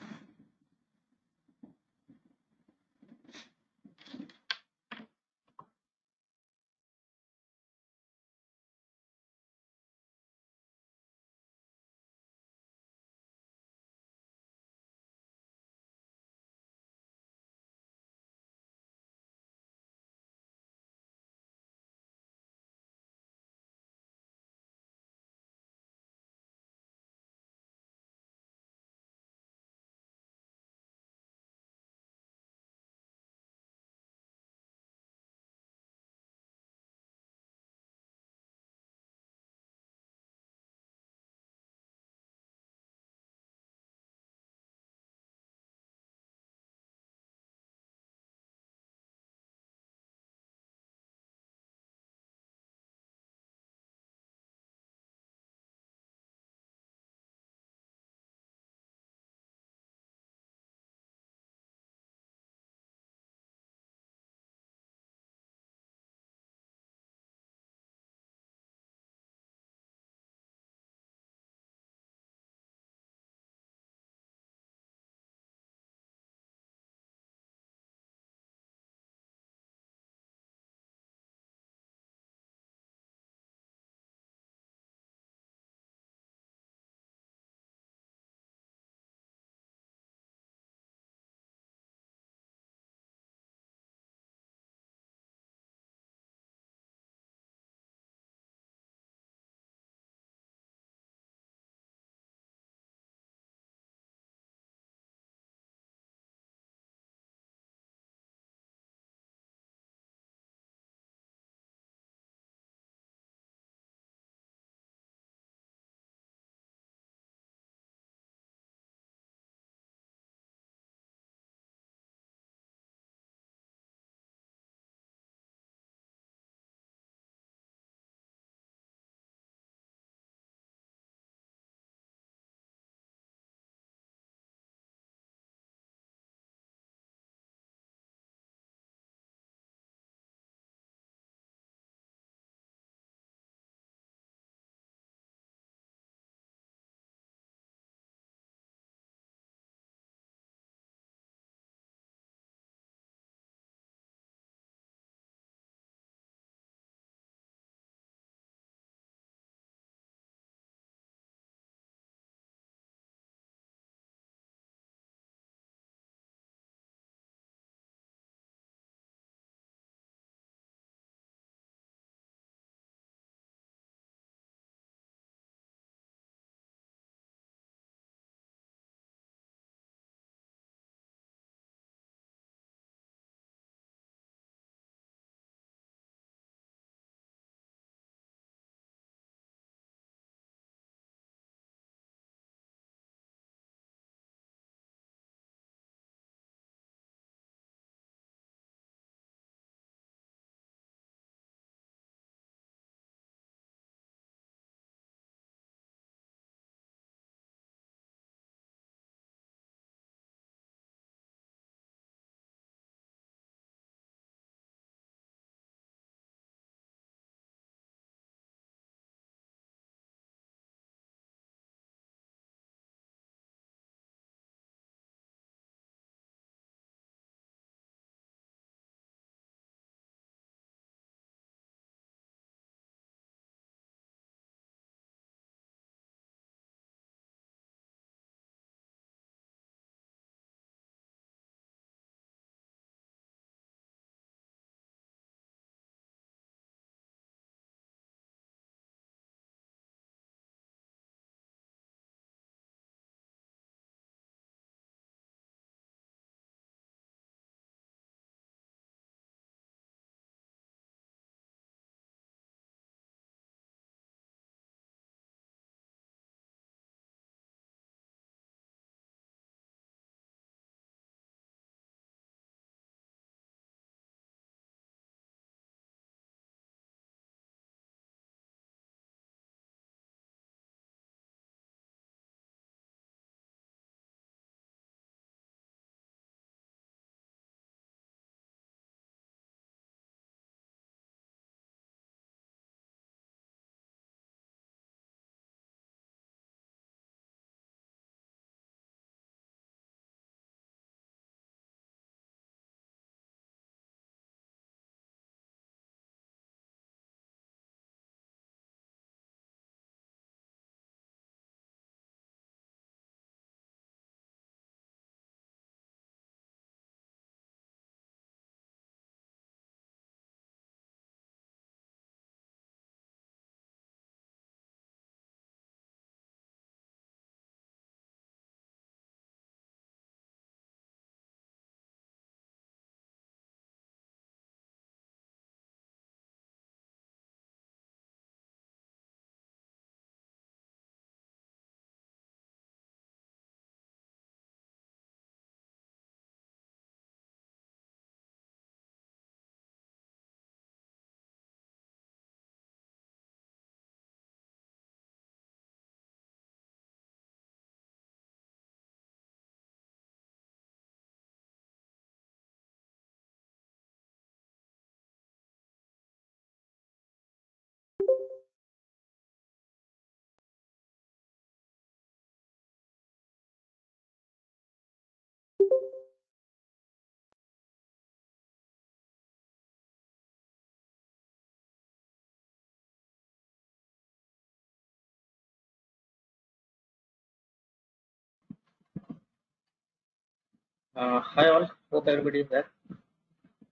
Hi all, hope everybody is there.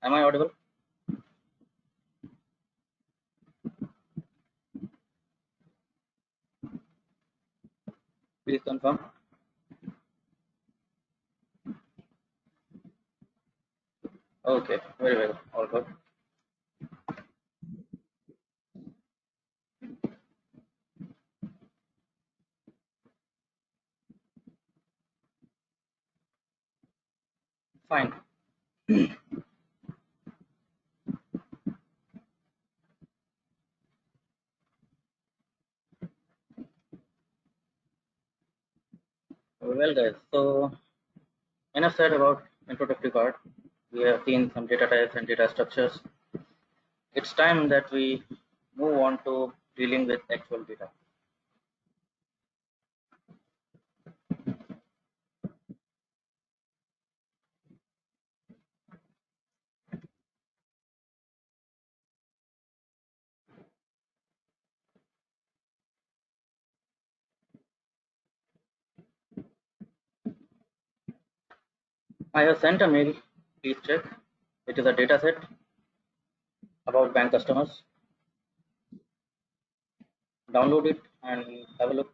Am I audible? Please confirm. Okay, very well, all good. Fine. Well guys, so enough said about introductory part. We have seen some data types and data structures. It's time that we move on to dealing with actual data. I have sent a mail, please check. It is a data set about bank customers. Download it and have a look.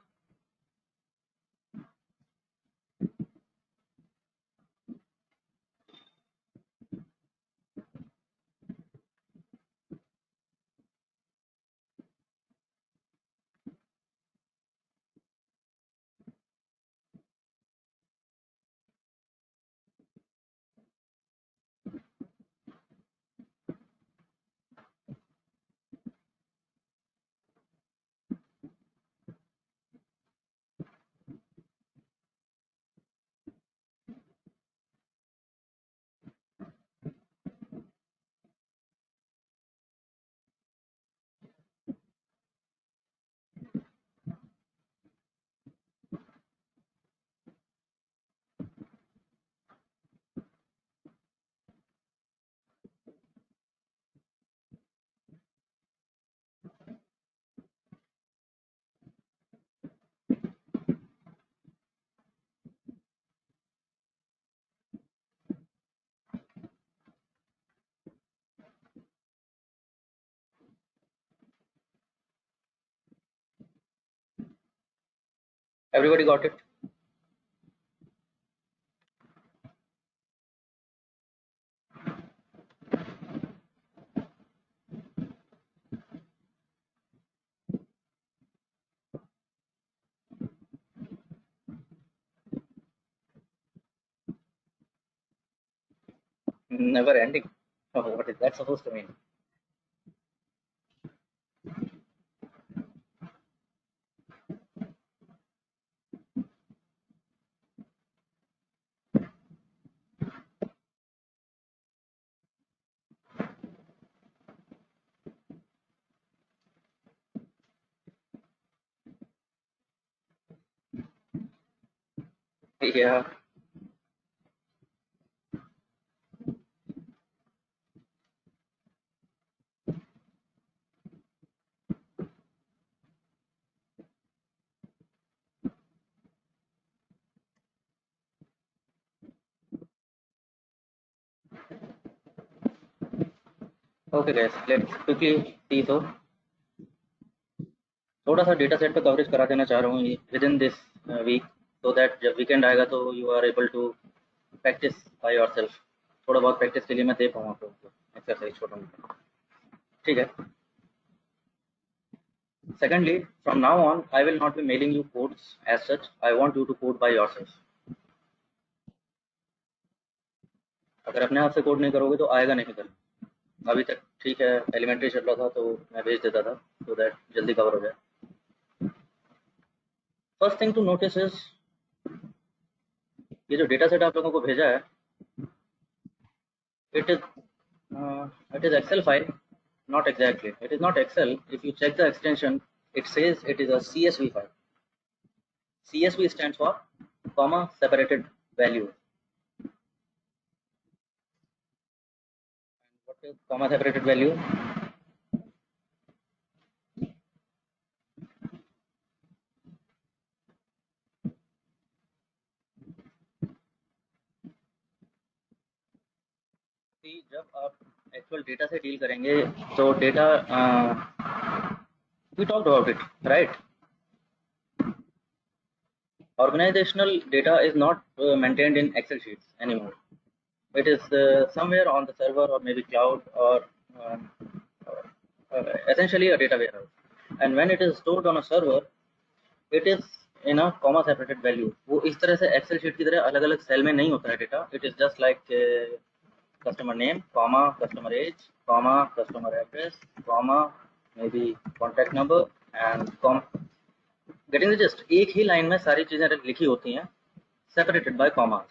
Everybody got it? Never ending. Oh, what is that supposed to mean? Yeah. Okay guys, let's quickly see. So थोड़ा सा data set पे coverage करा देना चाह रहा हूँ within this week, so that जब weekend आएगा तो you are able to practice by yourself. थोड़ा बहुत प्रैक्टिस के लिए मैं दे पाऊँ आप लोगों को एक्सरसाइज छोटा मोटा. ठीक है. Secondly, from now on I will not be mailing you codes as such. I want you to code by yourself. अगर अपने आप से कोड नहीं करोगे तो आएगा नहीं कर. अभी तक ठीक है, एलिमेंट्री चल रहा था तो मैं भेज देता था सो दैट जल्दी कवर हो जाए. First thing to notice is ये जो डेटा सेट आप लोगों को भेजा है, it is Excel file. Not exactly, it is not Excel. If you check the extension, it says it is a CSV file. CSV stands for comma separated value. What is comma separated value? आप actual data से deal करेंगे तो data we talked about it, right? Organizational data is not maintained in Excel sheets anymore. It is somewhere on the server or maybe cloud or um, essentially a data warehouse. And when it is stored on a server, it is in a comma separated value. वो इस तरह से Excel sheet की तरह अलग अलग cell में नहीं होता है data. It is just like customer name, comma, customer age, comma, customer address, comma, maybe contact number and comma. Getting the gist, एक ही लाइन में सारी चीजें लिखी होती हैं, separated by commas.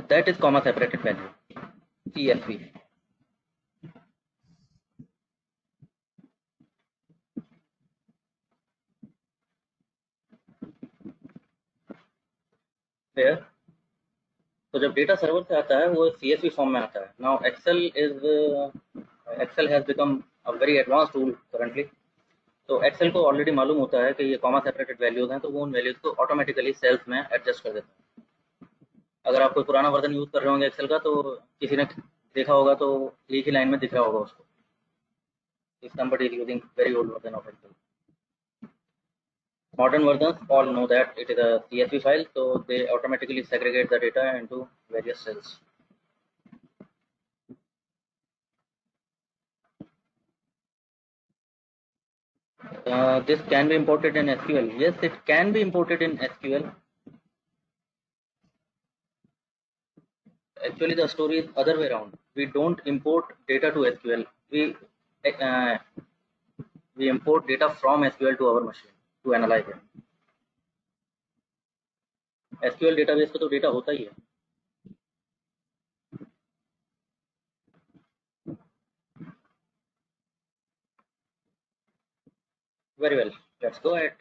That is comma separated value, CSV. Fair. तो जब data server से आता है वो CSV फॉर्म में आता है. Now Excel has become a very advanced tool currently. तो एक्सेल को ऑलरेडी मालूम होता है कि ये कॉमा सेपरेटेड वैल्यूज हैं, तो वो उन वैल्यूज को ऑटोमेटिकली सेल्स में एडजस्ट कर देता है. अगर आप कोई पुराना वर्जन यूज कर रहे होंगे एक्सेल का तो किसी ने देखा होगा तो एक ही लाइन में दिख रहा होगा उसको. If somebody is using very old version of Excel. Modern versions all know that it is a CSV file, so they automatically segregate the data into various cells. This can be imported in SQL. Yes, it can be imported in SQL. Actually, the story is other way around. We don't import data to SQL. We import data from SQL to our machine to analyze it. SQL database पे तो data होता ही है. Very well. Let's go ahead.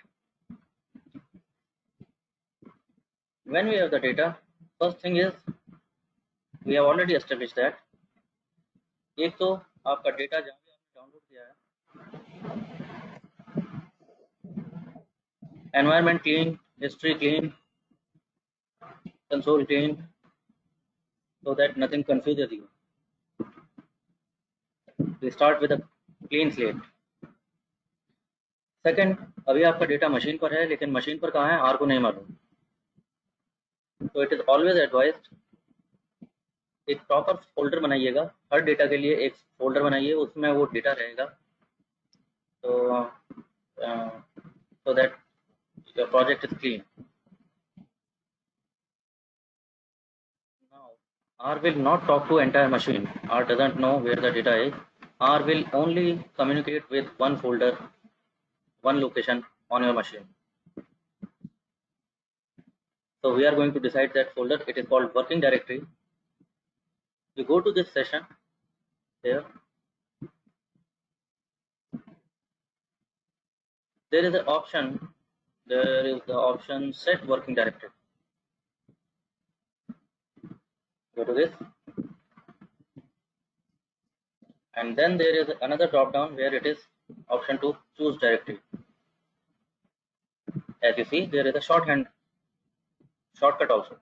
When we have the data, first thing is we have already established that एक तो आपका data जहाँ भी आपने डाउनलोड किया है, environment clean, history clean, console clean, so that nothing confuses you. We start with a clean slate. Second, अभी आपका डेटा मशीन पर है, लेकिन मशीन पर कहाँ है आर को नहीं मालूम. तो इट इज ऑलवेज एडवाइज्ड एक प्रॉपर फोल्डर बनाइएगा. हर डेटा के लिए एक फोल्डर बनाइए, उसमें वो डेटा रहेगा, तो so that your project is clean. Now R will not talk to entire machine. R doesn't know where the data is. R will only communicate with one folder, one location on your machine. So we are going to decide that folder. It is called working directory. You go to this session here. There is an option. There is the option set working directory. Go to this, and then there is another drop down where it is option to choose directory. As you see, there is a shortcut also.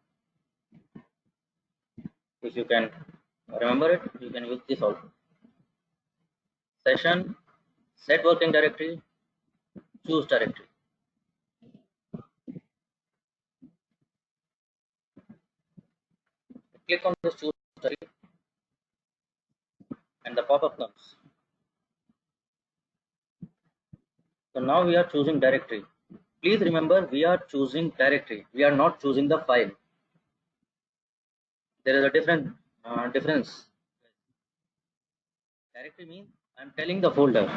If you can remember it, you can use this also. Session, set working directory, choose directory. Click on this choose directory and the pop-up comes. So now we are choosing directory. Please remember, we are choosing directory. We are not choosing the file. There is a difference. Directory means I am telling the folder.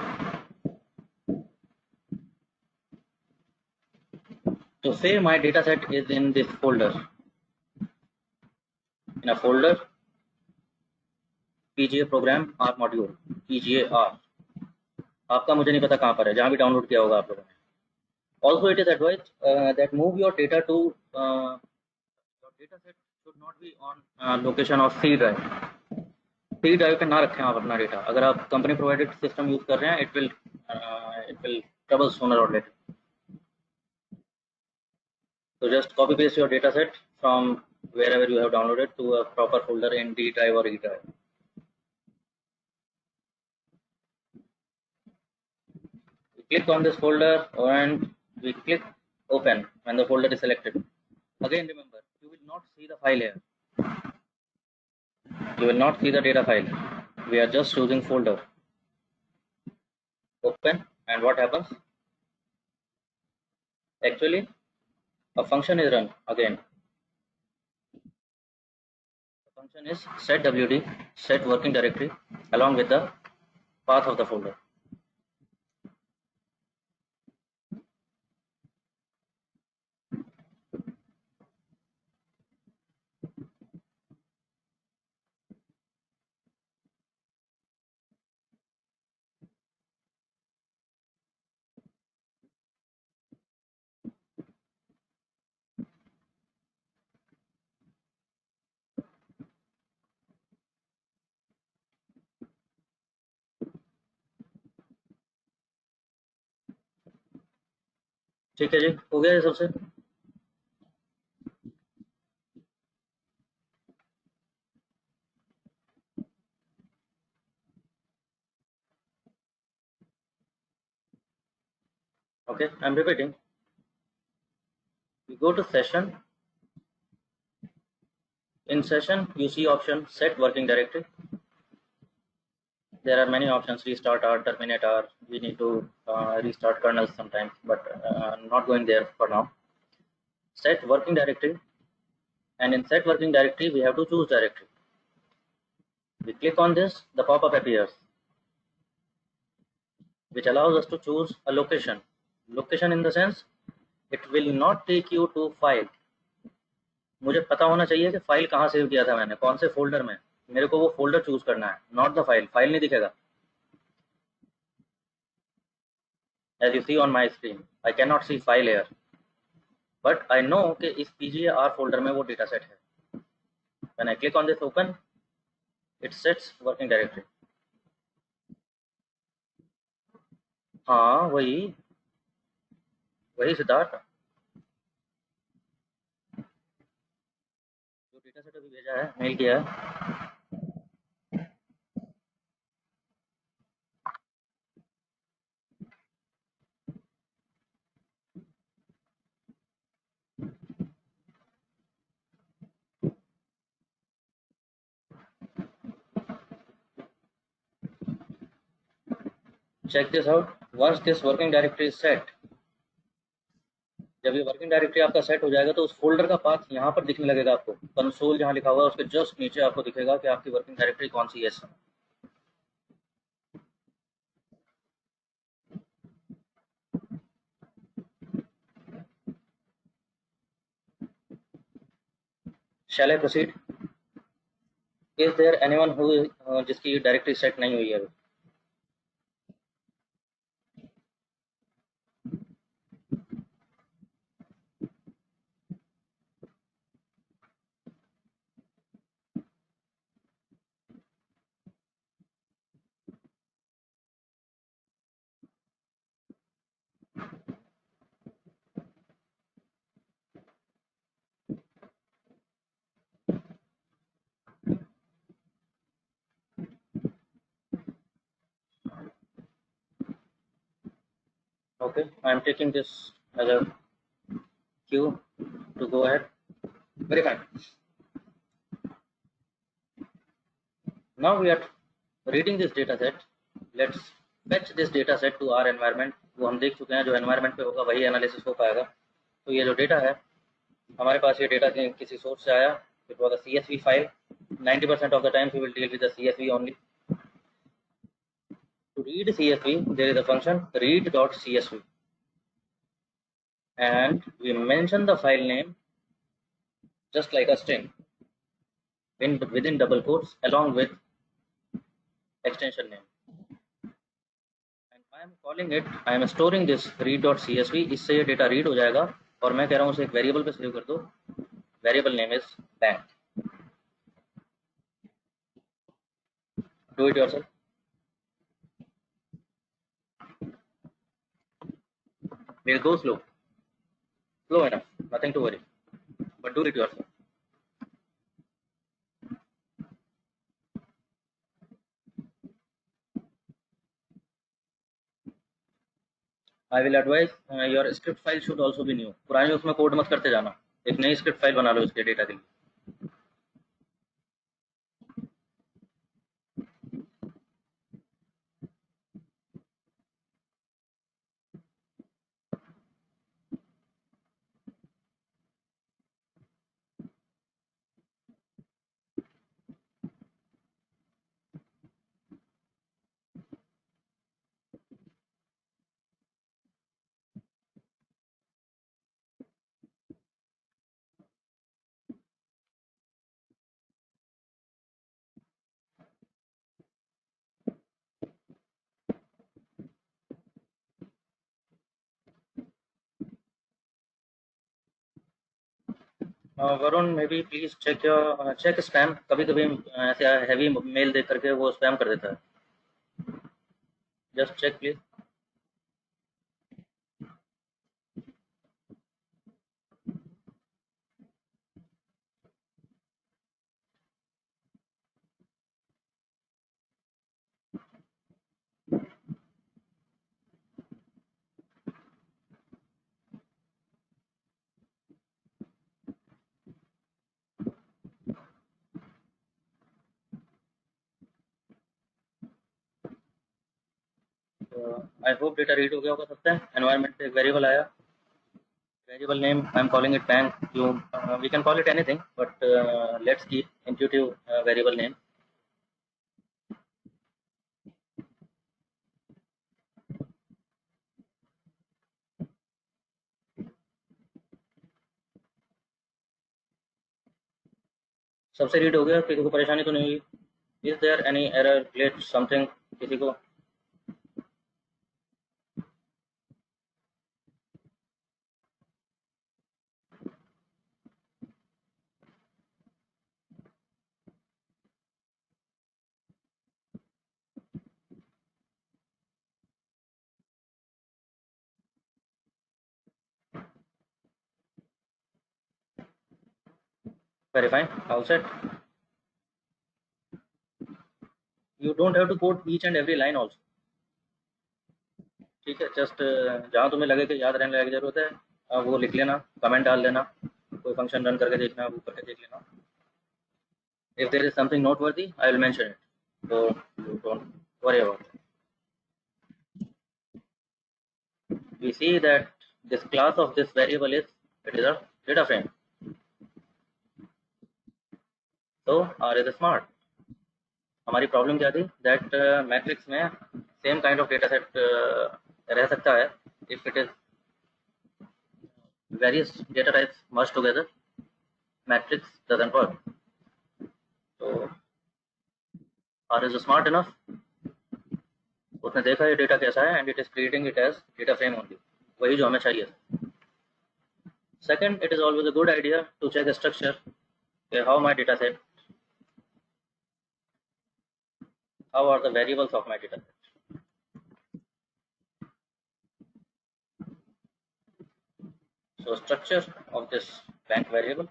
So say my data set is in this folder. In a folder, PGA program R module, PGA R. आपका मुझे नहीं पता कहाँ पर है, जहाँ भी download किया होगा आप लोगों ने. Also, it is advised that move your data to your data set should not be on location of C drive. C drive पे ना रखें आप अपना डेटा. अगर आप कंपनी प्रोवाइडेड सिस्टम यूज कर रहे हैं, it will will trouble sooner or later. So just copy paste your data set from wherever you have downloaded to a proper folder in D drive or E drive. We click on this folder and we click open when the folder is selected. Again, remember, you will not see the file here. You will not see the data file. We are just choosing folder. Open, and what happens? Actually, a function is run again. The function is setwd, set working directory, along with the path of the folder. ठीक है जी, हो गया ये सबसे. Okay, I'm repeating. We go to session. In session, you see option set working directory. There are many options: restart R, terminate R. We need to restart kernels sometimes, but not going there for now. Set working directory, and in set working directory, we have to choose directory. We click on this, the pop-up appears, which allows us to choose a location. Location in the sense, it will not take you to file. मुझे पता होना चाहिए कि file कहाँ save किया था मैंने, कौन से फोल्डर में. मेरे को वो फोल्डर चूज करना है, नॉट द फाइल. फाइल नहीं दिखेगा. As you see on my screen, I cannot see file here, but I know कि इस PGR फोल्डर में वो डेटा सेट है. When I click on this open, it sets working directory. हाँ, वही सिद्धार्थ जो डेटा सेट अभी भेजा है, मेल किया है. Check this out. Once this working directory is set, जब ये वर्किंग डायरेक्टरी आपका सेट हो जाएगा तो उस फोल्डर का पाथ यहाँ पर दिखने लगेगा आपको. कंसोल जहाँ लिखा हुआ है उसके जस्ट नीचे आपको दिखेगा कि आपकी वर्किंग डायरेक्टरी कौन सी है. Shall I proceed? Is there anyone who जिसकी डायरेक्टरी सेट नहीं हुई है अभी? Okay, I am taking this as a cue to go ahead. Very fine. Now we are reading this data set. Let's fetch this data set to our environment. वो हम देख चुके हैं, जो environment पे होगा वही analysis हो पाएगा. तो ये जो डेटा है, हमारे पास ये डेटा किसी सोर्स से आया. It was a CSV file. 90% of the times we will deal with the CSV only. To read CSV, there is a function read.csv, and we mention the file name just like a string within double quotes along with extension name. And I am storing this read.csv. इससे ये data read हो जाएगा और मैं कह रहा हूँ उसे एक वेरिएबल पे सेव कर दो. Variable name is bank. Do it yourself. We'll go slow enough, nothing to worry, but do it yourself. I will advise your script file should also be new. पुरानी उसमें कोड मत करते जाना, एक नई स्क्रिप्ट फाइल बना लो इसके data के लिए. Varun maybe please check spam. कभी कभी ऐसे हैवी मेल देख करके वो स्पैम कर देता है. Just check please. I hope data read हो गया होगा सबसे. एनवायरमेंट पे एक वेरिएबल आया. Variable name, I'm calling it bank. We can call it anything, but let's keep intuitive variable name. सबसे रीड हो गया, किसी को परेशानी तो नहीं हुई? Is there any error, glitch, something किसी को? Very fine, all set. You don't have to code each and every line also. ठीक है, जस्ट जहाँ तुम्हें लगे कि याद रहने की जरूरत है वो लिख लेना, कमेंट डाल देना, कोई फंक्शन रन करके देखना, वो करके देख लेना. If there is something noteworthy, I will mention it. So you don't worry about it. We see that this class of this variable is a data frame. So R is smart. हमारी problem क्या थी? That matrix में same kind of data set रह सकता है if it is various data types merge together. Matrix doesn't work. तो R is smart enough. उसने देखा ये डेटा कैसा है and it is creating it as data frame only. वही जो हमें चाहिए. Second, it is always a good idea to check structure. How my data set, how are the variables of my data set. So structure of this bank variable.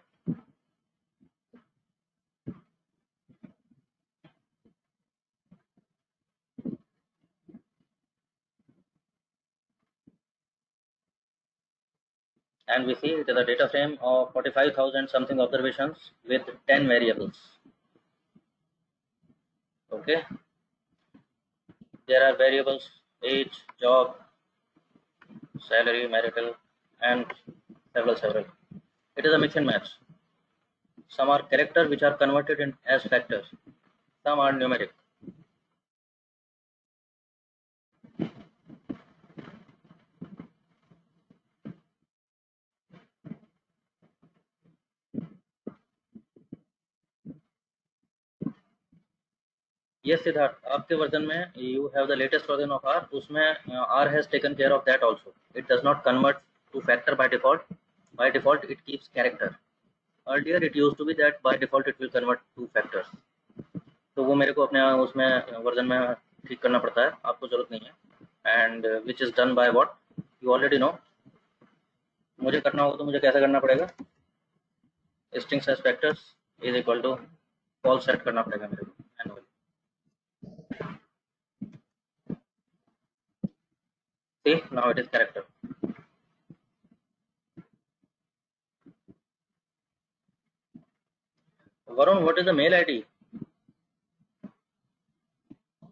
And we see it is a data frame of 45,000 something observations with 10 variables. Okay. There are variables age, job, salary, marital, and several. It is a mix and match. Some are character which are converted in as factors. Some are numeric. Yes, Siddharth, आपके version में you have the latest version of R. उसमें R has taken care of that also. It does not convert to factor by default. By default, it keeps character. Earlier, it used to be that by default it will convert to factors. तो वो मेरे को अपने उसमें version में ठीक करना पड़ता है, आपको जरूरत नहीं है. And which is done by what? You already know. मुझे करना हो तो मुझे कैसे करना पड़ेगा? String size factors is equal to false set करना पड़ेगा मेरे को manually. See, now it is character. Varun, what is the mail ID?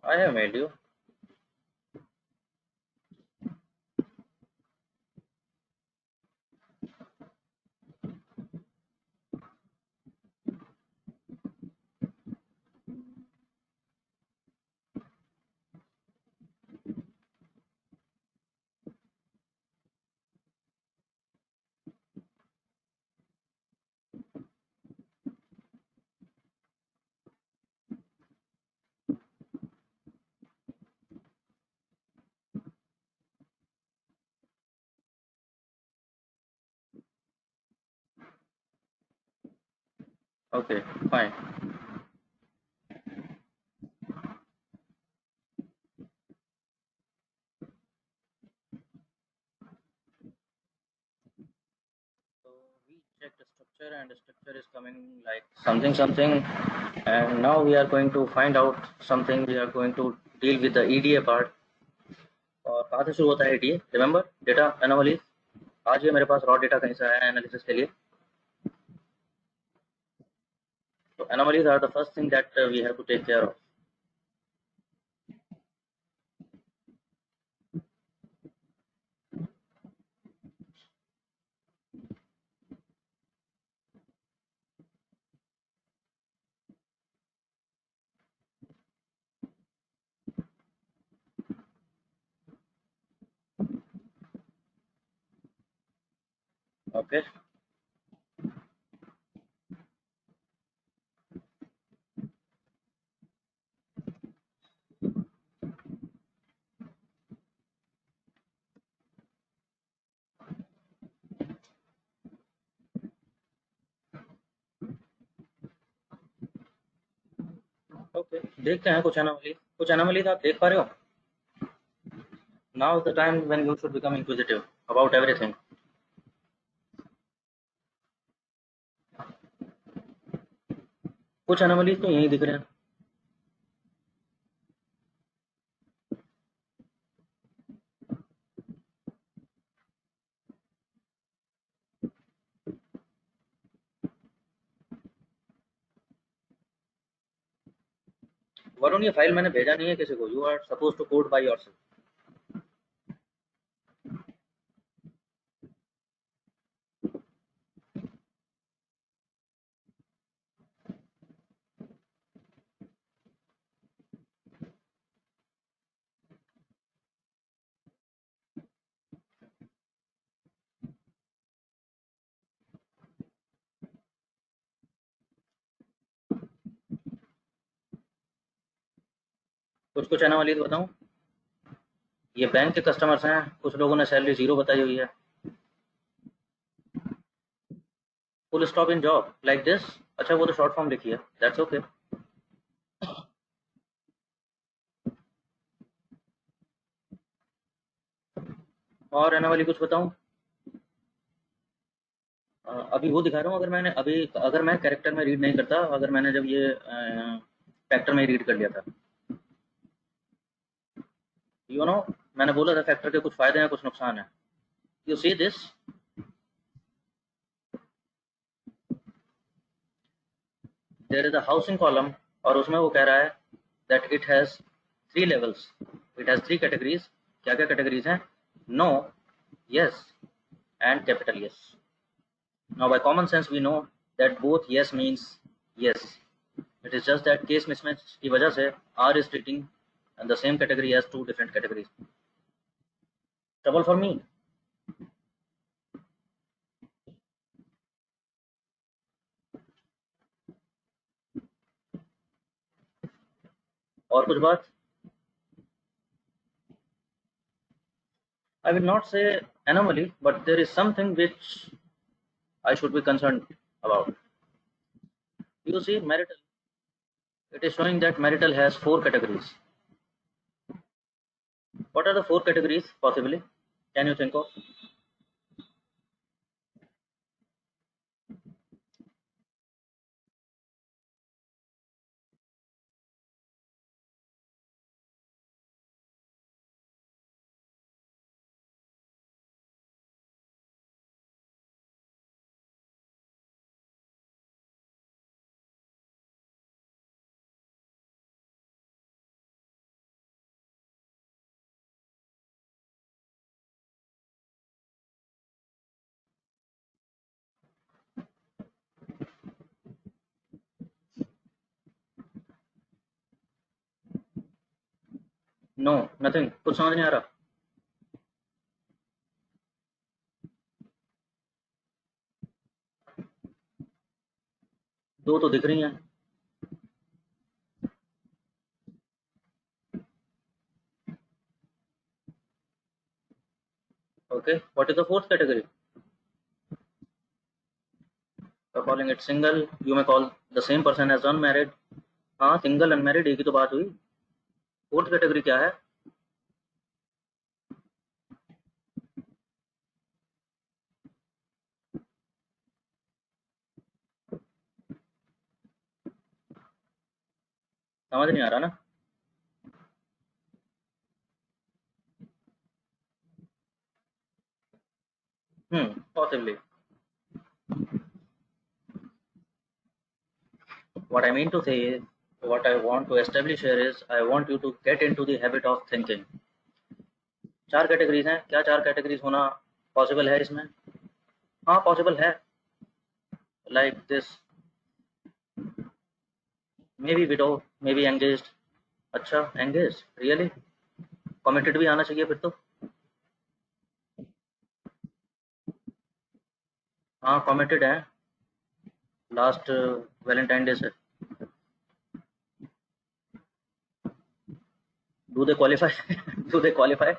I have mailed you. Okay, fine. So we check the structure and the structure is coming like something something, and now we are going to find out something. We are going to deal with the EDA part. और कहाँ से शुरू होता है EDA? Remember data anomalies. आज ये मेरे पास raw data कहीं से आया है एनालिसिस के लिए. So anomalies are the first thing that we have to take care of. Okay. Okay. देखते हैं कुछ एनोमलीज आप देख पा रहे हो? Now is the time when you should become inquisitive about everything. कुछ एनोमलीज तो यहीं दिख रहे हैं. वरुण ये फाइल मैंने भेजा नहीं है किसी को. You are suppose to code by yourself. कुछ एनोमलीज बताऊं. ये बैंक के कस्टमर्स हैं. कुछ लोगों ने सैलरी 0 बताई हुई है. Full stop in job like this. अच्छा वो तो शॉर्ट फॉर्म लिखी है. That's okay. और एनोमली कुछ बताऊं. अभी वो दिखा रहा हूँ. अगर मैं कैरेक्टर में रीड नहीं करता, अगर मैंने जब ये फैक्टर में रीड कर लिया था, यू नो मैंने बोला था फैक्टर के कुछ फायदे हैं कुछ नुकसान है. You see this. There is a housing column और उसमें वो कह रहा है that it has 3 levels. It has 3 categories. क्या क्या कैटेगरीज हैं? No, yes and capital yes. Now by common sense we know that both yes means yes. It is just that case mismatch की वजह से R is treating the same category as 2 different categories. Trouble for me. और कुछ बात. I will not say anomaly, but there is something which I should be concerned about. You see, marital. It is showing that marital has 4 categories. What are the 4 categories possibly? Can you think of? No nothing, कुछ समझ नहीं आ रहा। दो तो दिख रही हैं। Okay, what is the fourth category? Calling it single, you may call the same person as unmarried. हाँ, सिंगल अनमैरिड एक ही तो बात हुई। फोर्थ कैटेगरी क्या है? समझ नहीं आ रहा ना। Possibly. What I mean to say is, what I want to establish here is, I want you to get into the habit of thinking. चार कैटेगरीज हैं, क्या चार कैटेगरीज होना पॉसिबल है इसमें? हाँ पॉसिबल है। Like this, may be widow, may be engaged. अच्छा एंगेज, रियली? कमिटेड भी आना चाहिए फिर तो। हाँ कमिटेड है, लास्ट वैलेंटाइन डे से। Do they qualify do they qualify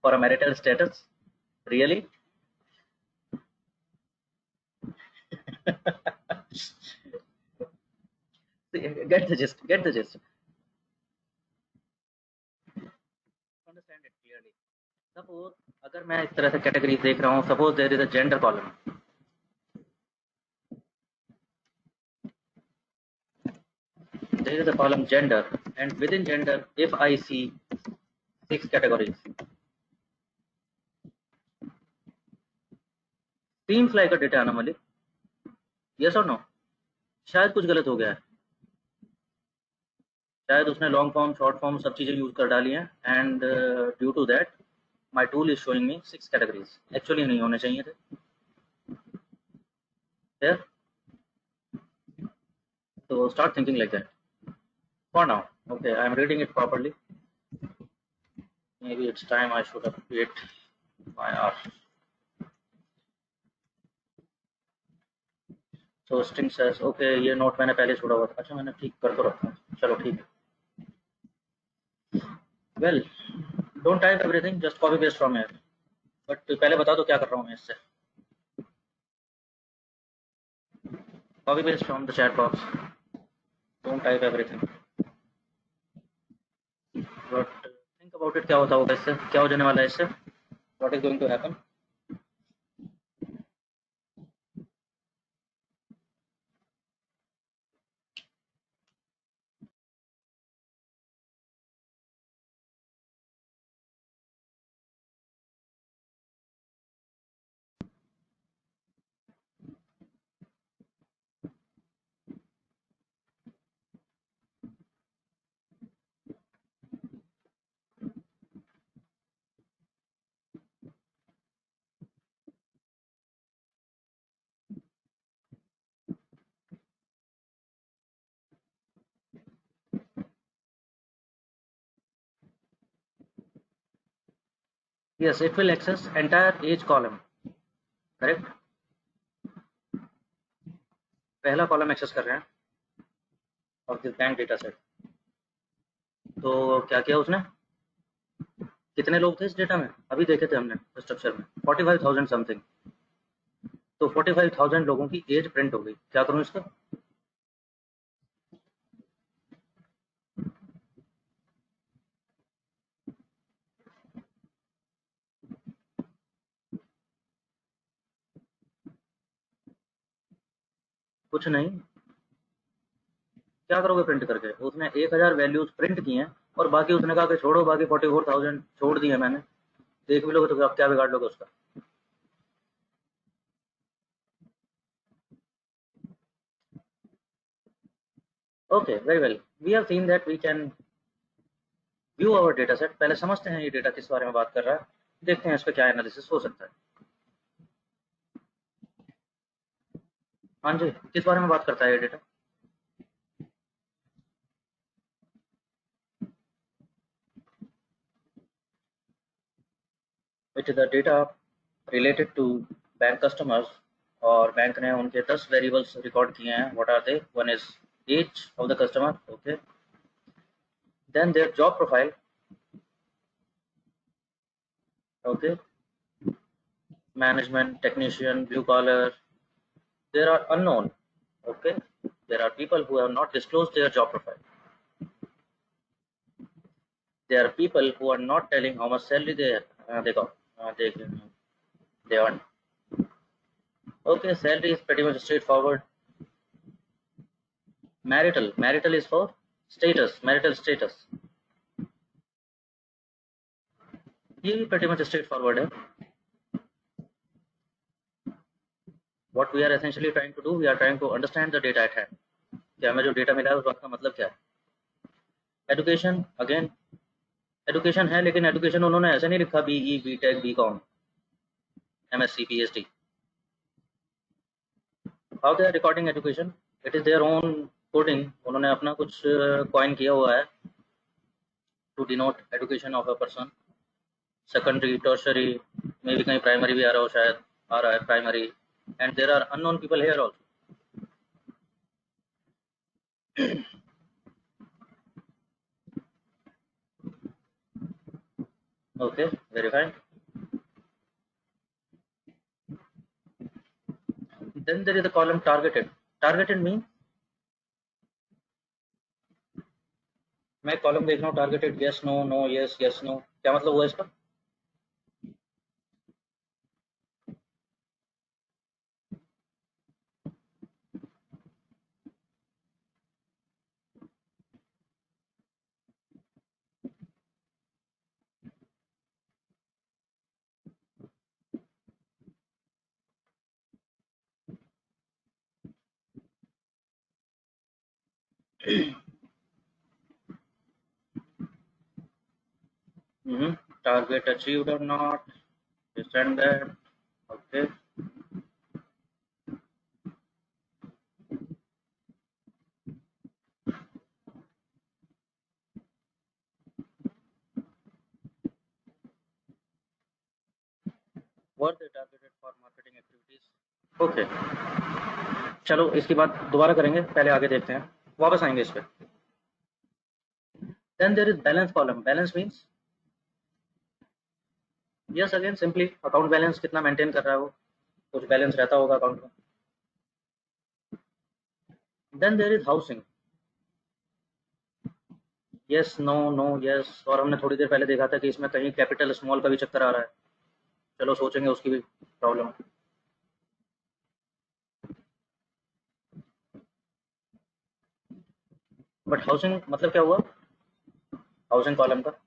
for a marital status? Really? Get the gist, get the gist, understand it clearly. Suppose अगर मैं इस तरह से कैटेगरी देख रहा हूँ, suppose there is a gender column, there is a column gender, and within gender if I see six categories, seems like a data anomaly, yes or no? शायद कुछ गलत हो गया है, शायद उसने लॉन्ग फॉर्म शॉर्ट फॉर्म सब चीजें यूज कर डाली हैं, and due to that my tool is showing me six categories, actually नहीं होने चाहिए थे। There, so start thinking like that for now. Okay, I am reading it properly. Maybe it's time I should update my R. So string says okay, ये note मैंने पहले छोड़ा हुआ था, अच्छा मैंने ठीक कर तो रखा है, चलो ठीक है। Well, don't type everything, just copy paste from here. But पहले बता दो क्या कर रहा हूँ मैं इससे। Copy paste from the chat box, don't type everything, but think about it, क्या होता होगा इससे, क्या हो जाने वाला है इससे, what is going to happen. Yes, it will access entire age column, correct. पहला कॉलम एक्सेस कर रहे हैं और दिस बैंक डेटा सेट। तो क्या किया उसने, कितने लोग थे इस डेटा में, अभी देखे थे हमने स्ट्रक्चर में 45,000 समथिंग। तो 45,000 लोगों की एज प्रिंट हो गई, क्या करूँ इसका? कुछ नहीं, क्या करोगे प्रिंट करके? उसने 1,000 वैल्यूज प्रिंट की हैं और बाकी उसने कहा कि छोड़ो, बाकी 44,000 छोड़ दिए मैंने। देख भी लोगे तो आप क्या बिगाड़ लोगे उसका? Okay very well, we have seen that we can view our data set. पहले समझते हैं ये डेटा किस बारे में बात कर रहा है, देखते हैं इस पर क्या एनालिसिस हो सकता है। हाँ जी, किस बारे में बात करता है ये data? the data related to bank customers, और बैंक ने उनके 10 वेरिएबल्स रिकॉर्ड किए हैं. What are they? One is age of the customer, okay. Then their job profile, okay. Management, technician, blue collar. There are unknown, okay. There are people who have not disclosed their job profile. There are people who are not telling how much salary they got, they earn. Okay, salary is pretty much straightforward. Marital is for status, marital status. ये भी pretty much straightforward है. What we are essentially trying to do, we are trying to understand the data at hand. कि हमें जो data मिला है उस बात का मतलब क्या है. एजुकेशन, अगेन एजुकेशन है, लेकिन एजुकेशन उन्होंने ऐसे नहीं लिखा BE, BTech, BCom, MSc, PhD. How they are recording education? It is their own coding. उन्होंने अपना कुछ coin किया हुआ है to denote education of a person. Secondary, tertiary, maybe कहीं primary भी आ रहा हो, शायद आ रहा है primary. And there are unknown people here also. Okay, very fine. Then there is the column targeted. Targeted means मैं कॉलम देख रहा हूँ targeted, yes no, no yes, yes no, क्या मतलब हुआ इसका? Target achieved or not, this and that. Okay. Were they targeted for marketing activities? Okay. चलो इसकी बात दोबारा करेंगे, पहले आगे देखते हैं, वापस आएंगे इस पे. Then there is balance column. Balance means yes, again simply account balance कितना मेंटेन कर रहा है वो, कुछ बैलेंस रहता होगा अकाउंट में. Then there is housing. Yes no, no yes. और हमने थोड़ी देर पहले देखा था कि इसमें कहीं कैपिटल स्मॉल का भी चक्कर आ रहा है. चलो सोचेंगे उसकी भी प्रॉब्लम है. बट हाउसिंग मतलब क्या हुआ हाउसिंग कॉलम का?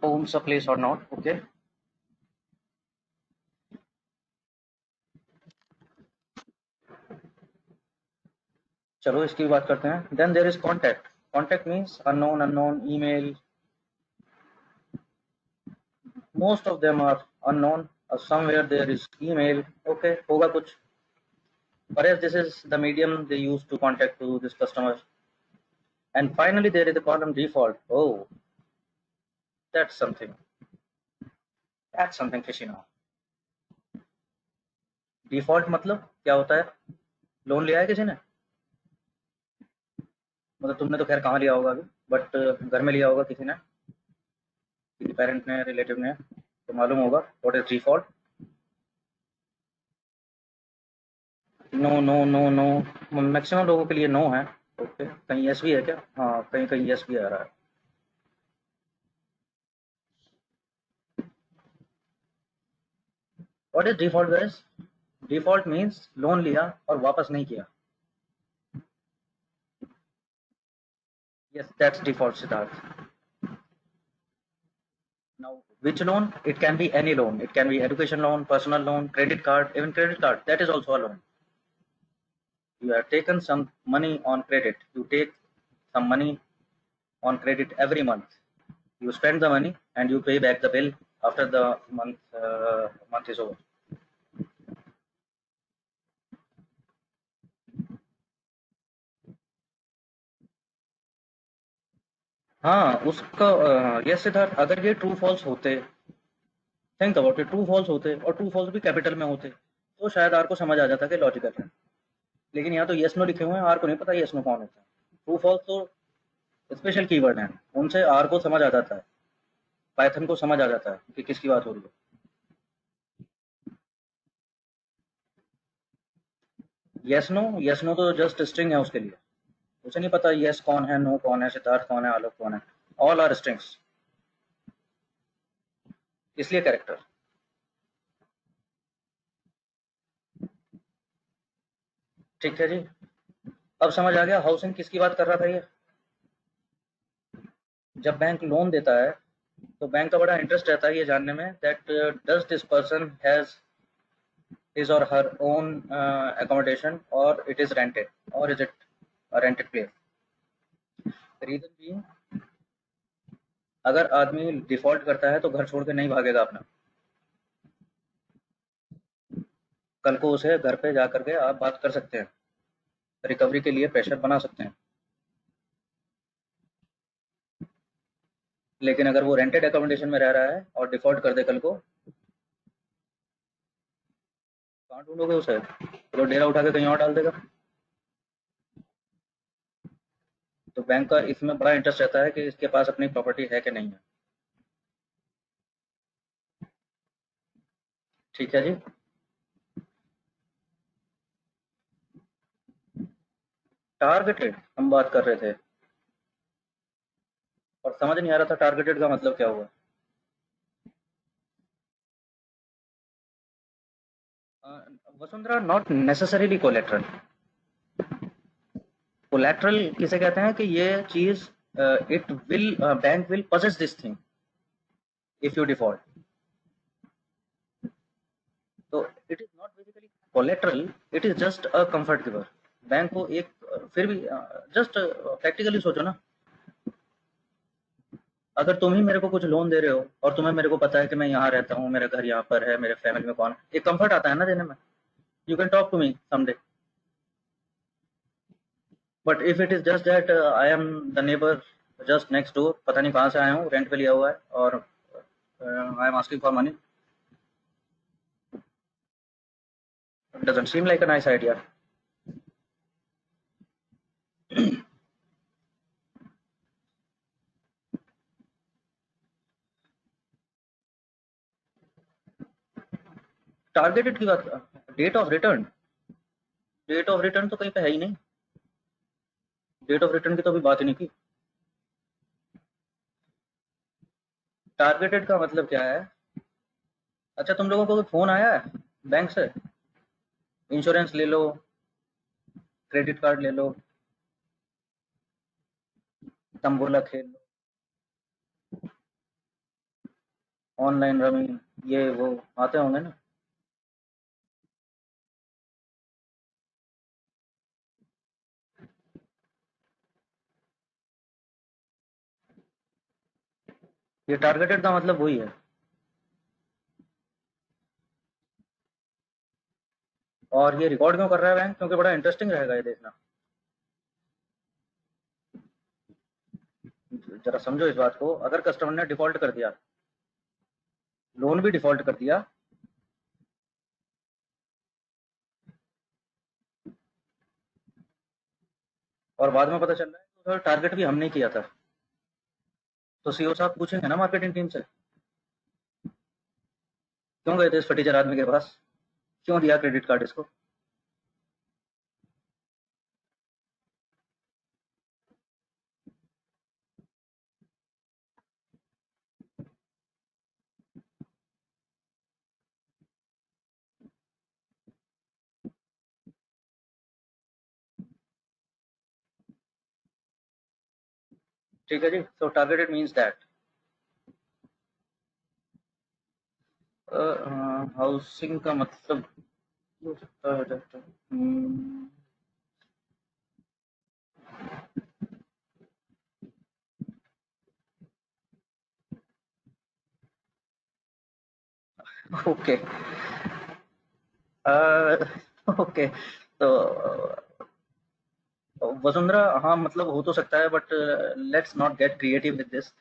owns a place or not. Okay. चलो इसकी बात करते हैं. Then there is contact. Contact means unknown, email. Most of them are unknown. Somewhere there is email. Okay, होगा कुछ. Perhaps this is the medium they use to contact to this customer. And finally there is the column default. Oh, that's something. That's something fishy now. Default मतलब क्या होता है? Loan लिया है किसी ने, मतलब तुमने तो खैर कहाँ लिया होगा अभी, बट घर में लिया होगा किसी ने, किसी पेरेंट ने, रिलेटिव ने, तो मालूम होगा what is default. No no no no, maximum लोगों के लिए नो है. ओके, कहीं यस भी है क्या? हाँ, कहीं कहीं यस भी आ रहा है. What is default guys? Default means loan लिया और वापस नहीं किया. Yes, that's default Siddharth. Now Which loan? It can be any loan. It can be education loan, personal loan, credit card, even credit card. That is also a loan. You have taken some money on credit. You take some money on credit every month. You spend the money and you pay back the bill after the month is over. हाँ उसका yes Siddharth, अगर ये true false होते, think about it, true false होते और true false भी capital में होते तो शायद आर को समझ आ जाता कि लॉजिकल है। लेकिन यहाँ तो यस नो लिखे हुए हैं, आर को नहीं पता यस नो कौन होता है। ट्रू फॉल्स तो स्पेशल कीवर्ड है, उनसे आर को समझ आ जाता है, पाइथन को समझ आ जाता है कि किसकी बात हो रही है। यस नो तो जस्ट स्ट्रिंग है उसके लिए, उसे नहीं पता यस कौन है, नो कौन है, सिद्धार्थ कौन है, आलोक कौन है। ऑल आर स्ट्रिंग्स, इसलिए कैरेक्टर। ठीक है जी, अब समझ आ गया हाउसिंग किसकी बात कर रहा था ये। जब बैंक लोन देता है तो बैंक का बड़ा इंटरेस्ट रहता है ये जानने में that does this person has his or her own accommodation or it is rented or is it a rented place. Reason भी, अगर आदमी डिफॉल्ट करता है तो घर छोड़ के नहीं भागेगा अपना, कल को उसे घर पे जा करके आप बात कर सकते हैं, रिकवरी के लिए प्रेशर बना सकते हैं। लेकिन अगर वो रेंटेड एकोमोडेशन में रह रहा है और डिफॉल्ट कर दे कल को, कहाँ ढूंढोगे उसे, तो डेरा उठा के कहीं और डाल देगा। तो बैंक का इसमें बड़ा इंटरेस्ट रहता है कि इसके पास अपनी प्रॉपर्टी है कि नहीं है। ठीक है जी, टारगेटेड हम बात कर रहे थे और समझ नहीं आ रहा था टारगेटेड का मतलब क्या हुआ। Vasundhara, not necessarily collateral. Collateral किसे कहते हैं कि ये चीज, it will, bank will possess this thing if you default. तो it is not basically collateral, it is just a comfort giver. Bank को एक फिर भी जस्ट प्रैक्टिकली सोचो ना, अगर तुम ही मेरे को कुछ लोन दे रहे हो और तुम्हें मेरे को पता है कि मैं यहाँ रहता हूँ, मेरा घर यहाँ पर है, मेरे फैमिली में कौन, एक कंफर्ट आता है ना देने में। You can talk to me someday, but if it is just that I am the neighbour just next door, पता नहीं कहाँ से आया हूँ, रेंट पे लिया हुआ है और I am asking for money, doesn't seem like a nice idea. Targeted की बात, date of return, date of return तो कहीं पे है ही नहीं, डेट ऑफ रिटर्न की तो अभी बात ही नहीं की। टारगेटेड का मतलब क्या है? अच्छा, तुम लोगों को कोई फोन आया है बैंक से, इंश्योरेंस ले लो, क्रेडिट कार्ड ले लो, तंबोला खेल लो, ऑनलाइन रमी, ये वो आते होंगे ना। ये टारगेटेड का मतलब वही है। और ये रिकॉर्ड क्यों कर रहा है बैंक? क्योंकि बड़ा इंटरेस्टिंग रहेगा ये देखना। जरा समझो इस बात को, अगर कस्टमर ने डिफॉल्ट कर दिया, लोन भी डिफॉल्ट कर दिया, और बाद में पता चल रहा है कि सर टारगेट भी हमने किया था, तो सीओ साहब पूछेंगे ना मार्केटिंग टीम से, क्यों गए थे इस फटीचर आदमी के पास, क्यों दिया क्रेडिट कार्ड इसको। ठीक है जी, सो टारगेटेड मीन्स दैट हाउसिंग का मतलब हो सकता है डॉक्टर। ओके ओके, तो वसुंधरा, हाँ मतलब हो तो सकता है, but let's not gate creative with this.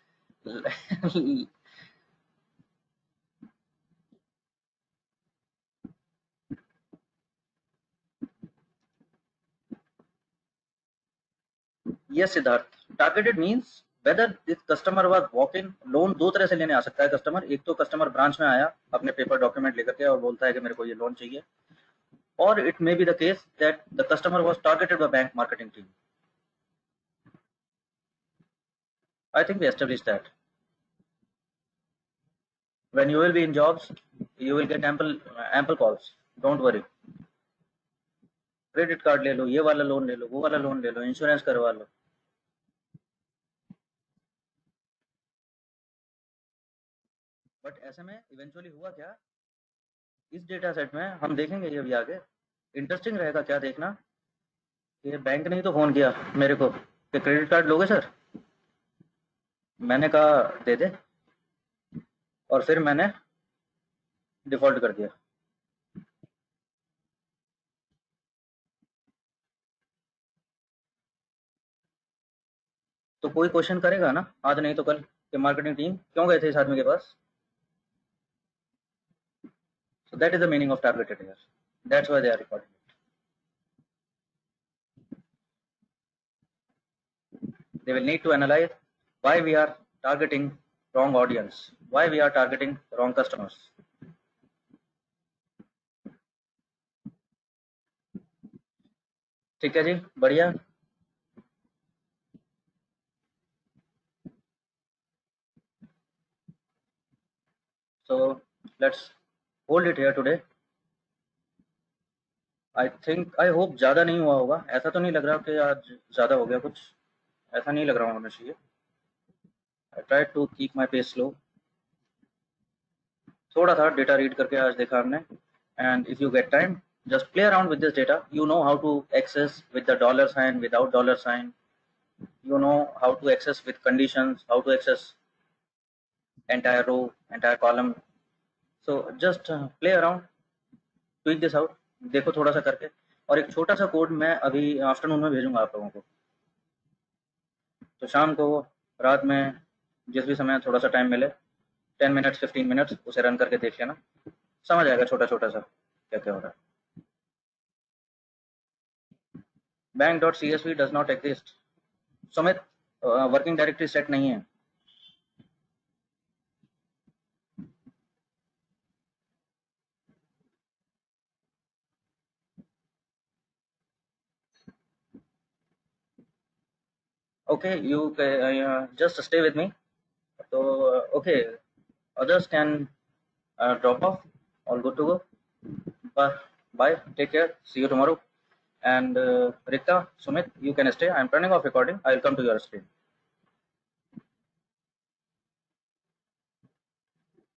Yes Siddharth, targeted means whether this customer was walk in. Loan दो तरह से लेने आ सकता है कस्टमर। एक तो कस्टमर ब्रांच में आया अपने पेपर डॉक्यूमेंट लेकर के और बोलता है कि मेरे को ये लोन चाहिए, और it may be the case that the customer was targeted by bank marketing team. I think we establish that when you will be in jobs you will get ample calls, don't worry। Credit card ले लो, ये वाला loan ले लो, वो वाला loan ले लो, insurance करवा लो। But ऐसे में इवेंचुअली हुआ क्या, इस डेटा सेट में हम देखेंगे ये अभी आगे, इंटरेस्टिंग रहेगा क्या देखना, कि बैंक ने ही तो फोन किया मेरे को कि क्रेडिट कार्ड लोगे सर। मैंने कहा दे दे, और फिर मैंने डिफॉल्ट कर दिया। तो कोई क्वेश्चन करेगा ना आज नहीं तो कल कि मार्केटिंग टीम क्यों गए थे इस आदमी के पास। So that is the meaning of targeted here, that's why they are recording. They will need to analyze why we are targeting wrong audience, why we are targeting wrong customers. ठीक है जी, बढ़िया। So let's hold it here today. I think, I hope ज़्यादा नहीं हुआ होगा, ऐसा तो नहीं लग रहा कि आज ज़्यादा हो गया कुछ, ऐसा नहीं लग रहा होना चाहिए। I tried to keep my pace slow। थोड़ा था डेटा रीड करके आज देखा हमने, and if you get time just play around with this data, you know how to access with the dollar sign, without dollar sign, you know how to access with conditions, how to access entire row, entire column। So just play around, tweak this out, देखो थोड़ा सा करके। और एक छोटा सा code मैं अभी आफ्टरनून में भेजूंगा आप लोगों को, तो शाम को, रात में, जिस भी समय थोड़ा सा टाइम मिले, 10 मिनट्स 15 मिनट्स उसे रन करके देख लेना, समझ आएगा छोटा छोटा सा क्या क्या हो रहा है। bank.csv does not exist, Sumit, working directory set नहीं है। Okay, you just stay with me. तो okay, others can drop off, all good to go। Bye, take care, see you tomorrow। And Rikta, Sumit, you can stay, I'm turning off recording, I'll come to your screen।